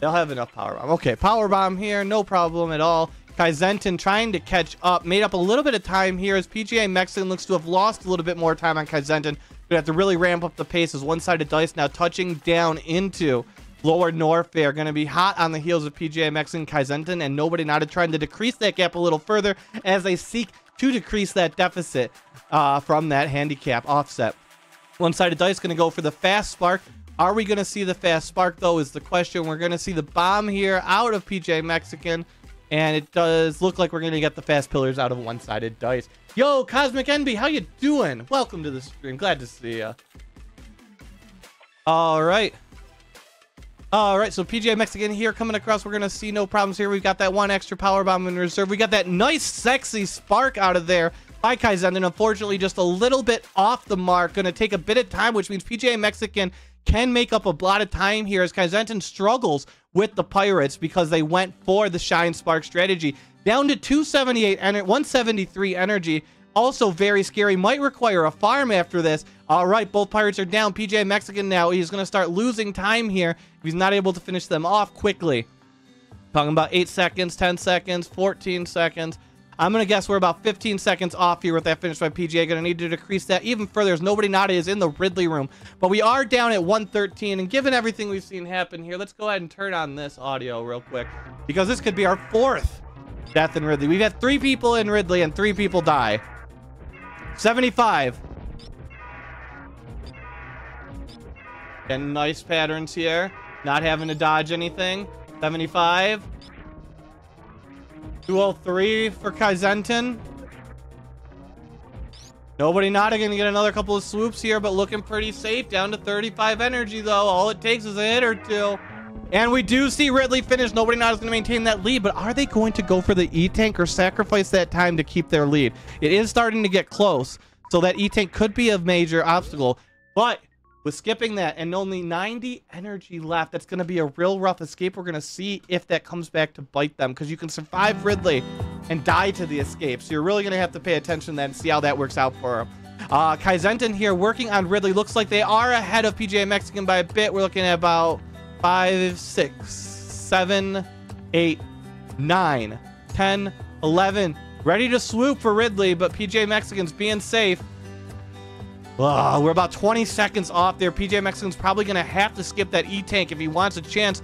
They'll have enough power bomb. Okay, power bomb here, no problem at all. Kaizenten trying to catch up, made up a little bit of time here as PGA Mexican looks to have lost a little bit more time on Kaizenten. We have to really ramp up the pace as one-sided dice now touching down into Lower Norfair. Going to be hot on the heels of PGA Mexican, Kaizenten, and Nobody Not trying to decrease that gap a little further as they seek to decrease that deficit from that handicap offset. One-sided dice going to go for the fast spark. Are we going to see the fast spark, though, is the question. We're going to see the bomb here out of PGA Mexican, and it does look like we're going to get the fast pillars out of one-sided dice. Yo, Cosmic Envy, how you doing? Welcome to the stream. Glad to see ya. All right, so PGA Mexican here coming across. We're going to see no problems here. We've got that 1 extra power bomb in reserve. We got that nice, sexy spark out of there by Kaizenten. Unfortunately, just a little bit off the mark. Going to take a bit of time, which means PGA Mexican can make up a lot of time here as Kaizenten struggles with the Pirates because they went for the Shine Spark strategy. Down to 278 and 173 energy. Also very scary. Might require a farm after this. All right, both Pirates are down. PGA Mexican now, he's going to start losing time here if he's not able to finish them off quickly. Talking about 8 seconds, 10 seconds, 14 seconds. I'm going to guess we're about 15 seconds off here with that finish by PGA. Going to need to decrease that even further as Nobody Not is in the Ridley room. But we are down at 113. And given everything we've seen happen here, let's go ahead and turn on this audio real quick, because this could be our 4th death in Ridley. We've had 3 people in Ridley and 3 people die. 75. And nice patterns here. Not having to dodge anything. 75. 203 for Kaizenten. Nobody Nada gonna get another couple of swoops here, but looking pretty safe. Down to 35 energy, though. All it takes is a hit or two. And we do see Ridley finish. Nobody Nada is going to maintain that lead, but are they going to go for the E-Tank or sacrifice that time to keep their lead? It is starting to get close, so that E-Tank could be a major obstacle. But with skipping that and only 90 energy left, that's going to be a real rough escape. We're going to see if that comes back to bite them, because you can survive Ridley and die to the escape. So you're really going to have to pay attention then and see how that works out for him. Kaizentin here working on Ridley. Looks like they are ahead of PGA Mexican by a bit. We're looking at about 5, 6, 7, 8, 9, 10, 11. Ready to swoop for Ridley, but PJ Mexican's being safe. We're about 20 seconds off there. PJ Mexican's probably going to have to skip that E-Tank if he wants a chance.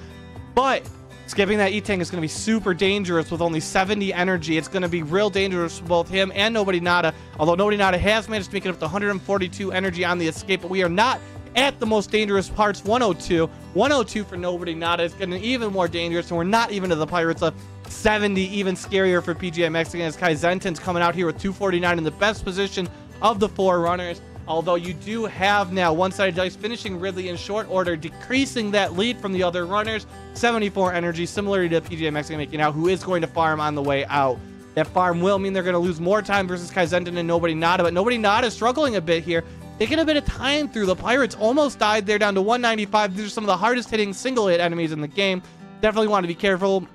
But skipping that E-Tank is going to be super dangerous with only 70 energy. It's going to be real dangerous for both him and Nobody Nada. Although Nobody Nada has managed to make it up to 142 energy on the escape, but we are not at the most dangerous parts. 102. 102 for Nobody Nada. It's getting even more dangerous, and we're not even to the Pirates of 70. Even scarier for PGA Mexican as Kaizentin's coming out here with 249 in the best position of the 4 runners. Although you do have now one-sided dice finishing Ridley in short order, decreasing that lead from the other runners. 74 energy, similar to PGA Mexican making out, who is going to farm on the way out. That farm will mean they're going to lose more time versus Kaizentin and Nobody Nada, but Nobody Nada is struggling a bit here. Taking a bit of time through. The Pirates almost died there, down to 195. These are some of the hardest hitting single hit enemies in the game. Definitely want to be careful.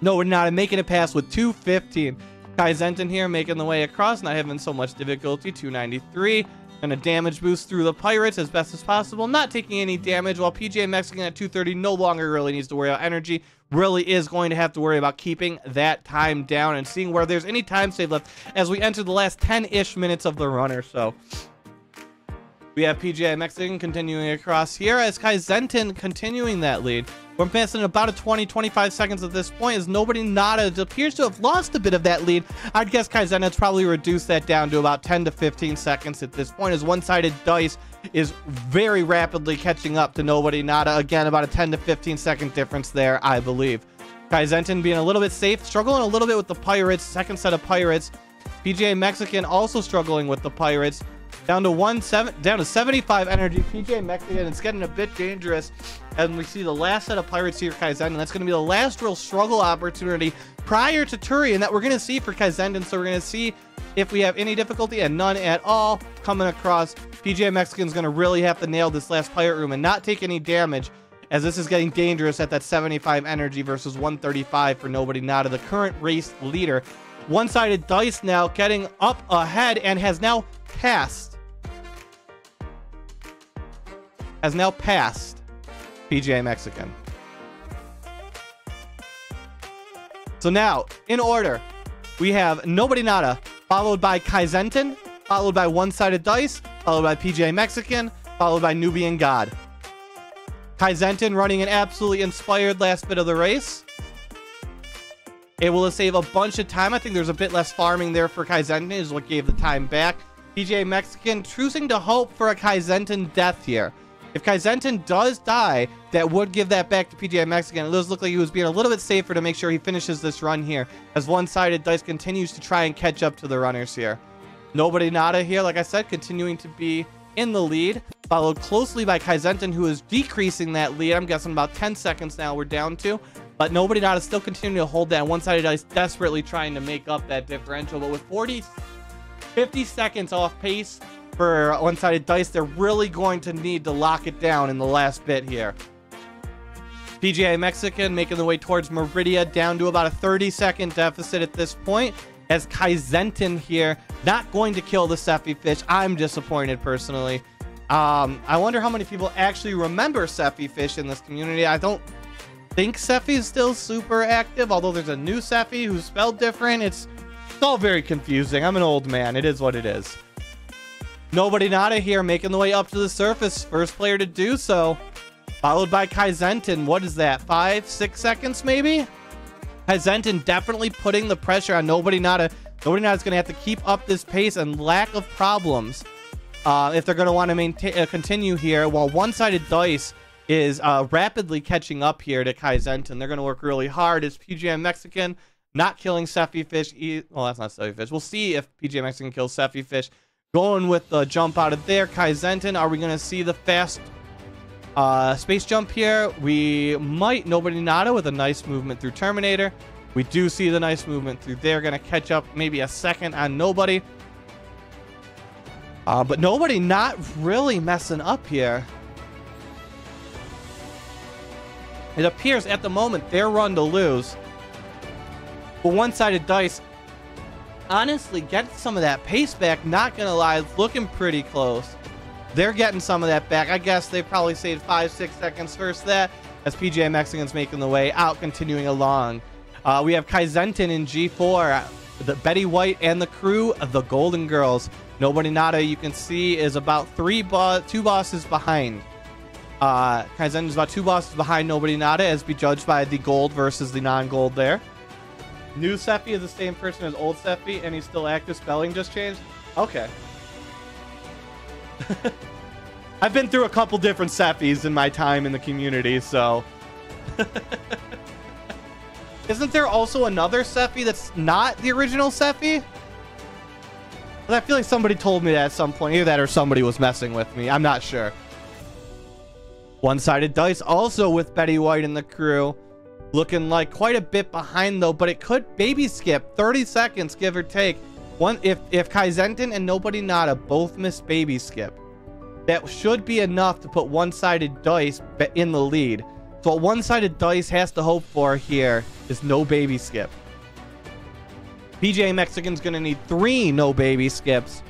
Nobody Nada making it past with 215. Kaizentin here making the way across, not having so much difficulty. 293. And a damage boost through the Pirates as best as possible. Not taking any damage, while PGA Mexican at 230 no longer really needs to worry about energy. Really is going to have to worry about keeping that time down and seeing where there's any time save left as we enter the last 10-ish minutes of the run or so. We have PGA Mexican continuing across here as Kaizentin continuing that lead. We're passing about a 20-25 seconds at this point as Nobody Nada appears to have lost a bit of that lead. I'd guess Kaizentin's probably reduced that down to about 10 to 15 seconds at this point as one-sided dice is very rapidly catching up to Nobody Nada. Again, about a 10 to 15 second difference there, I believe. Kaizentin being a little bit safe, struggling a little bit with the Pirates, second set of Pirates. PGA Mexican also struggling with the Pirates. Down to 75 energy. PJ Mexican, it's getting a bit dangerous. And we see the last set of Pirates here, Kaizentin. That's going to be the last real struggle opportunity prior to Turian that we're going to see for Kaizentin. So we're going to see if we have any difficulty, and none at all coming across. PJ Mexican's going to really have to nail this last Pirate room and not take any damage, as this is getting dangerous at that 75 energy versus 135 for Nobody Nada, the current race leader. One-sided dice now getting up ahead and has now passed PGA Mexican. So now, in order, we have Nobody Nada, followed by Kaizentin, followed by One-Sided Dice, followed by PGA Mexican, followed by Nubian God. Kaizentin running an absolutely inspired last bit of the race. Able to save a bunch of time. I think there's a bit less farming there for Kaizentin is what gave the time back. PGA Mexican choosing to hope for a Kaizentin death here. If Kaizentin does die, that would give that back to PGA Mexican. It does look like he was being a little bit safer to make sure he finishes this run here, as One-Sided Dice continues to try and catch up to the runners here. Nobody Nada here, like I said, continuing to be in the lead, followed closely by Kaizentin, who is decreasing that lead. I'm guessing about 10 seconds now we're down to. But Nobody Nada still continuing to hold that. One-Sided Dice desperately trying to make up that differential. But with 50 seconds off pace for One-Sided Dice, they're really going to need to lock it down in the last bit here. PGA Mexican making the way towards Meridia, down to about a 30-second deficit at this point. As Kaizentin here, not going to kill the Seppi Fish. I'm disappointed personally. I wonder how many people actually remember Seppi Fish in this community. I don't think Seppi is still super active, although there's a new Seppi who's spelled different. It's all very confusing. I'm an old man. It is what it is. Nobody Nada here making the way up to the surface. First player to do so. Followed by Kaizentin. What is that? 5-6 seconds maybe? Kaizentin definitely putting the pressure on Nobody Nada. Nobody Nada's going to have to keep up this pace and lack of problems if they're going to want to continue here, while One-Sided Dice is rapidly catching up here to Kaizentin. They're going to work really hard as PGA Mexican not killing Seppi Fish. Well, that's not Seppi Fish. We'll see if PGA Mexican kills Seppi Fish. Going with the jump out of there. Kai Zenton, are we going to see the fast space jump here? We might. Nobody Nada with a nice movement through Terminator. We do see the nice movement through there. Going to catch up maybe a second on Nobody. But Nobody not really messing up here. It appears at the moment their run to lose. But one-sided dice honestly get some of that pace back. Not gonna lie, it's looking pretty close. They're getting some of that back. I guess they probably saved 5-6 seconds first that as PGA Mexican's making the way out, continuing along. We have Kai Zenton in G4, the Betty White and the crew of the Golden Girls. Nobody Nada, you can see, is about two bosses behind. Kai Zenton is about 2 bosses behind Nobody Nada, as be judged by the gold versus the non-gold there. New Seppi is the same person as old Seppi, and he's still active. Spelling just changed. Okay. I've been through a couple different Seppis in my time in the community, so. Isn't there also another Seppi that's not the original Seppi? I feel like somebody told me that at some point. Either that or somebody was messing with me. I'm not sure. One-sided dice also with Betty White and the crew. Looking like quite a bit behind though, but it could baby skip 30 seconds, give or take. If Kai Zenton and Nobody Nada both miss baby skip, that should be enough to put one-sided dice in the lead. So what one-sided dice has to hope for here is no baby skip. PGA Mexican's gonna need 3 no baby skips,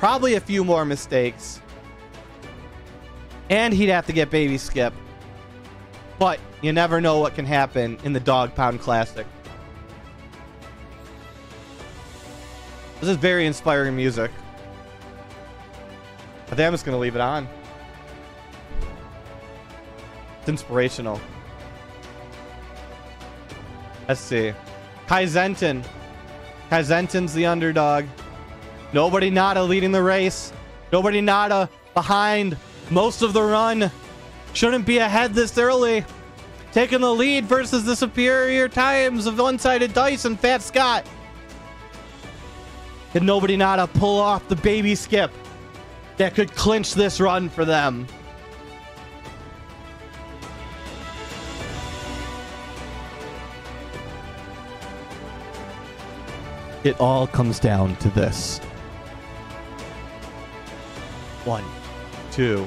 probably a few more mistakes, and he'd have to get baby skip. But you never know what can happen in the Dog Pound Classic. This is very inspiring music. I think I'm just going to leave it on. It's inspirational. Let's see. Kai Zenton. Kai Zenton's the underdog. Nobody Nada leading the race. Nobody Nada behind most of the run. Shouldn't be ahead this early. Taking the lead versus the superior times of one-sided dice and Fat Scott. Can Nobody Nada pull off the baby skip that could clinch this run for them? It all comes down to this. 1, 2.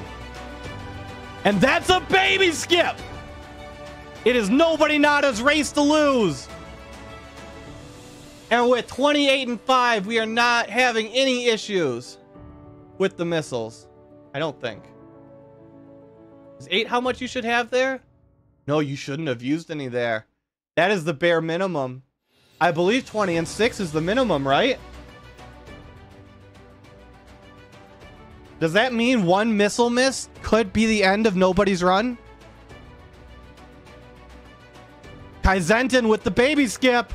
And that's a baby skip! It is Nobody Nada's race to lose. And with 28-5, we are not having any issues with the missiles. I don't think. Is 8 how much you should have there? No, you shouldn't have used any there. That is the bare minimum. I believe 20 and 6 is the minimum, right? Does that mean 1 missile miss could be the end of Nobody's run? Kai Zenton with the baby skip.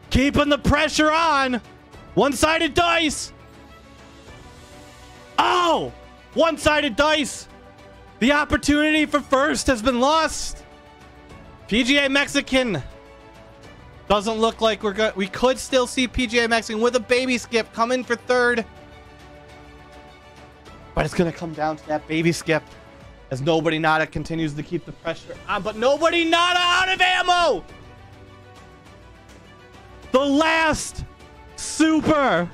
Keeping the pressure on. One-sided dice. Oh! One-sided dice. The opportunity for first has been lost. PGA Mexican. Doesn't look like we're good. We could still see PGA Mexican with a baby skip coming for third. But it's going to come down to that baby skip as Nobody Nada continues to keep the pressure on. But Nobody Nada out of ammo. The last super.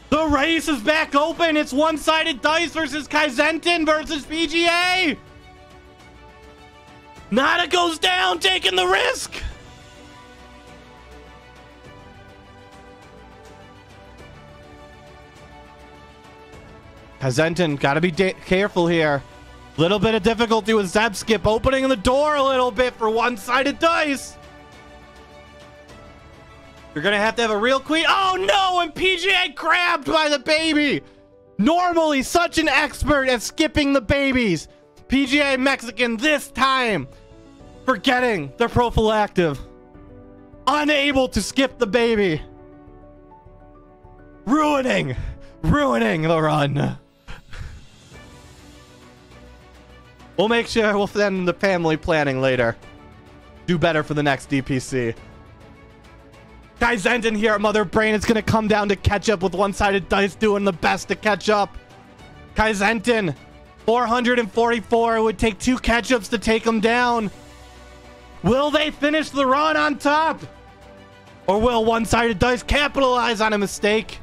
The race is back open. It's one-sided dice versus Kai Zenton versus PGA. Nada goes down, taking the risk. Kai Zenton, gotta be careful here. Little bit of difficulty with Zeb skip opening the door a little bit for one-sided dice. You're gonna have to have a real queen. Oh no, and PGA grabbed by the baby. Normally such an expert at skipping the babies. PGA Mexican this time forgetting their prophylactic. Unable to skip the baby. Ruining the run. We'll make sure we'll send the family planning later. Do better for the next DPC. Kaizentin here at Mother Brain. It's going to come down to catch up with one-sided dice doing the best to catch up. Kaizentin, 444. It would take 2 catch-ups to take him down. Will they finish the run on top? Or will one-sided dice capitalize on a mistake?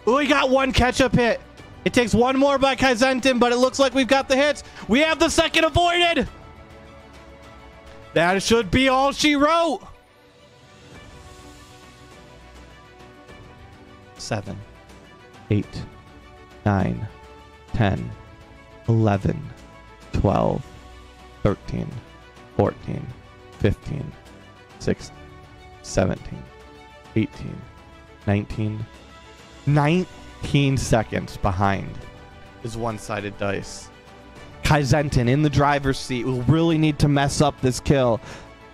Ooh, we got 1 catch-up hit. It takes 1 more by Kaizentin, but it looks like we've got the hits. We have the second avoided. That should be all she wrote. 7, 8, 9, 10, 11, 12, 13, 14, 15, 16, 17, 18, 19, 19 seconds behind is one-sided dice. Kaizentin in the driver's seat will really need to mess up this kill.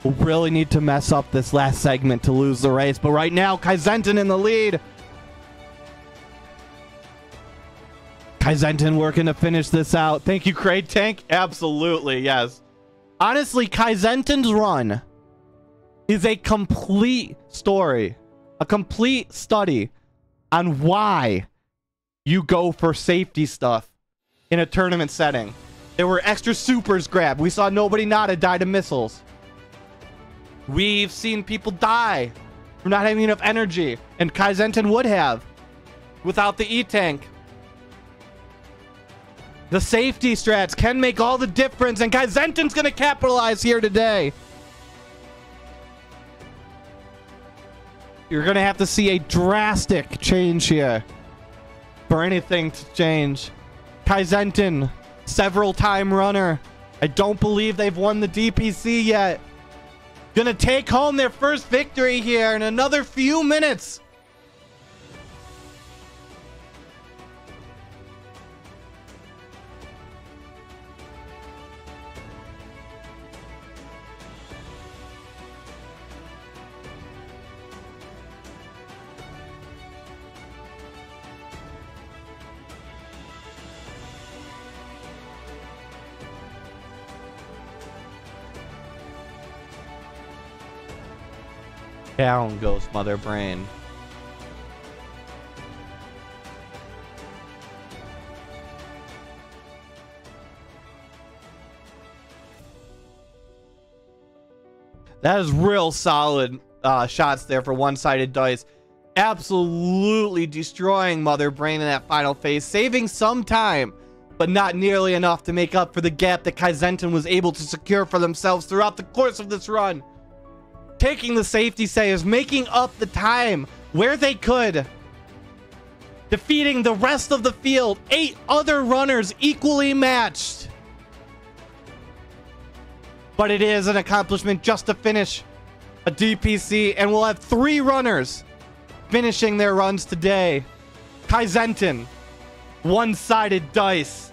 Will really need to mess up this last segment to lose the race. But right now, Kaizentin in the lead. Kaizentin working to finish this out. Thank you, Crate Tank. Absolutely, yes. Honestly, Kaizentin's run is a complete story. A complete study on why you go for safety stuff in a tournament setting. There were extra supers grabbed. We saw nobody Nada die to missiles. We've seen people die from not having enough energy, and Kaizentin would have without the E-Tank. The safety strats can make all the difference, and Kaizentin's going to capitalize here today. You're going to have to see a drastic change here for anything to change. Kaizentin, several-time runner. I don't believe they've won the DPC yet. Gonna take home their first victory here in another few minutes. Down goes Mother Brain. That is real solid shots there for one-sided dice. Absolutely destroying Mother Brain in that final phase, saving some time, but not nearly enough to make up for the gap that Kaizentin was able to secure for themselves throughout the course of this run. Taking the safety saves, making up the time where they could. Defeating the rest of the field. 8 other runners equally matched. But it is an accomplishment just to finish a DPC. And we'll have 3 runners finishing their runs today. Kaizentin, one-sided dice,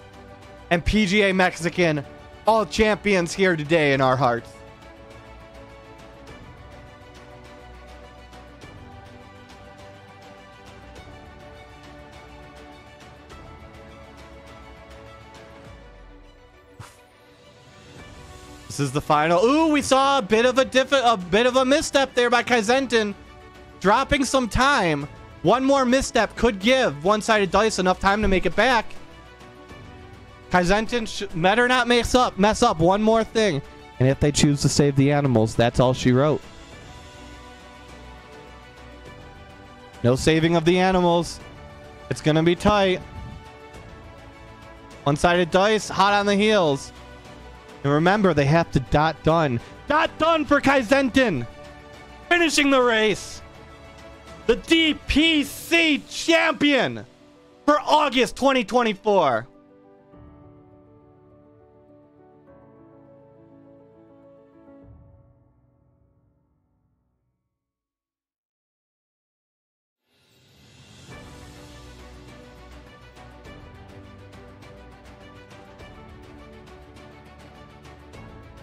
and PGA Mexican. All champions here today in our hearts. This is the final. Ooh, we saw a bit of a misstep there by Kaizentin, dropping some time. One more misstep could give one-sided dice enough time to make it back. Kaizentin better not mess up one more thing. And if they choose to save the animals, that's all she wrote. No saving of the animals. It's gonna be tight. One-sided dice, hot on the heels. And remember, they have to dot done. Dot done for Kaizentin. Finishing the race. The DPC champion for August 2024.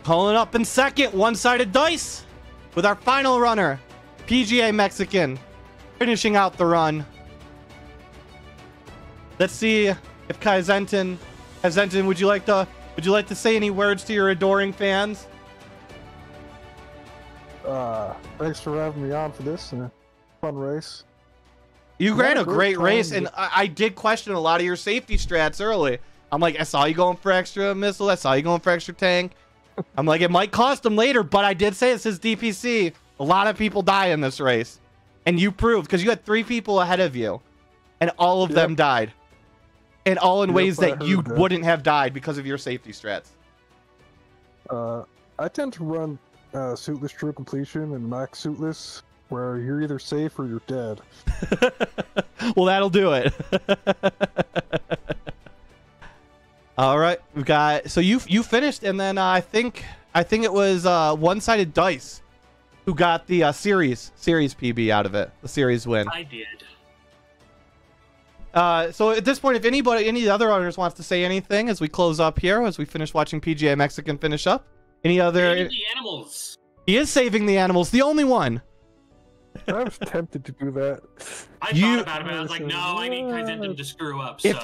Pulling up in second, one-sided dice with our final runner, PGA Mexican, finishing out the run. Let's see if Kaizentin, would you like to say any words to your adoring fans? Thanks for having me on for this fun race. You ran a great time, race, and I did question a lot of your safety strats early. I'm like, I saw you going for extra missile. I saw you going for extra tank. I'm like, it might cost them later, but I did say this is DPC. A lot of people die in this race. And you proved, because you had 3 people ahead of you, and all of them died. And all in ways that you wouldn't have died because of your safety strats. I tend to run suitless true completion and max suitless, where you're either safe or you're dead. Well, that'll do it. All right, we've got, so you finished, and then I think it was one-sided dice who got the series PB out of it, the series win. I did. So at this point, if any of the other owners wants to say anything as we close up here, as we finish watching PGA Mexican finish up, any other? Saving the animals. He is saving the animals, the only one. I was tempted to do that. I thought about it, but I was like, no, I need Kaizen to screw up. So. If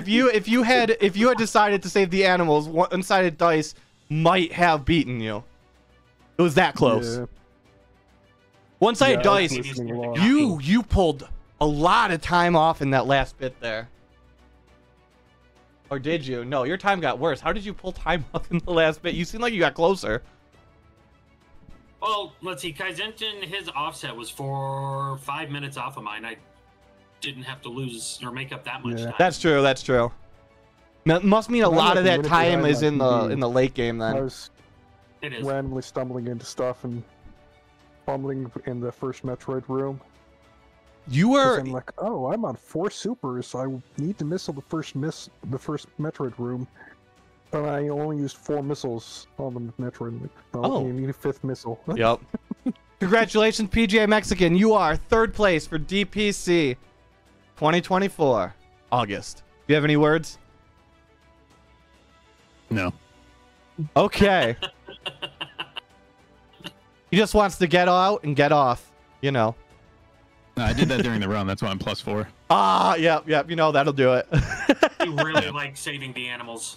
you had decided to save the animals, one-sided dice might have beaten you. It was that close. Yeah. One-sided dice, along. you pulled a lot of time off in that last bit there. Or did you? No, your time got worse. How did you pull time off in the last bit? You seem like you got closer. Well, let's see. Kaizentin, his offset was 5 minutes off of mine. I didn't have to lose or make up that much time. That's true. That's true. Must mean a lot of that time is in the late game then. I was randomly stumbling into stuff and fumbling in the first Metroid room. You were. I'm like, oh, I'm on 4 supers, so I need to missile the first Metroid room. And I only used 4 missiles on the Metroid. Oh, you need a 5th missile. Yep. Congratulations, PGA Mexican. You are 3rd place for DPC 2024, August. Do you have any words? No. Okay. He just wants to get out and get off, you know. No, I did that during the run. That's why I'm +4. Ah, yep. You know, that'll do it. You really like saving the animals.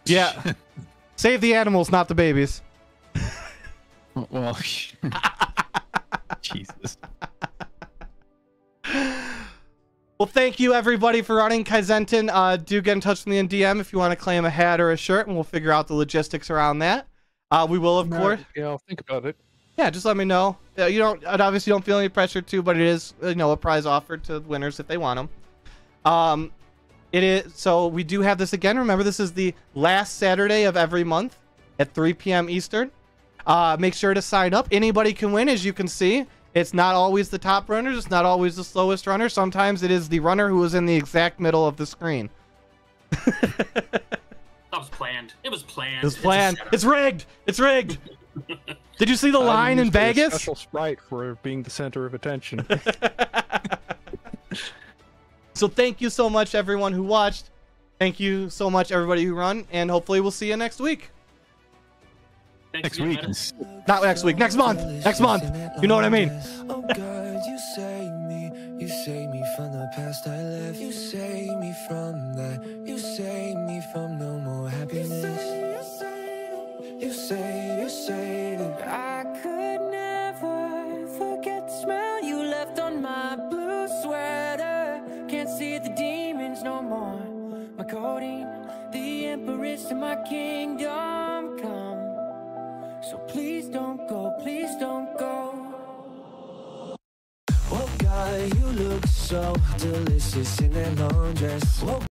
Yeah. Save the animals, not the babies. Well, Jesus. Well, thank you, everybody, for running Kaizentin. Do get in touch with me in DM if you want to claim a hat or a shirt, and we'll figure out the logistics around that. We will, of course. Yeah, I'll think about it. Yeah, just let me know. You obviously don't feel any pressure to, but it is, a prize offered to winners if they want them. It is, so we do have this again. Remember, this is the last Saturday of every month at 3 p.m. Eastern. Make sure to sign up. Anybody can win, as you can see. It's not always the top runners. It's not always the slowest runner. Sometimes it is the runner who is in the exact middle of the screen. That was planned. It was planned. It was planned. It's rigged. It's rigged. Did you see the line in Vegas? Special sprite for being the center of attention. So thank you so much, everyone who watched. Thank you so much, everybody who run, and hopefully we'll see you next week. Next week. Not next week. Next month. Next month. You know what I mean? Oh God, you save me from the past I left. You save me from that. You save me from no more happiness. You say that I could never forget the smell you left on my blue sweater. Can't see the demons no more. My codeine, the empress to my kingdom come. So please don't go, please don't go. Oh God, you look so delicious in that long dress. Oh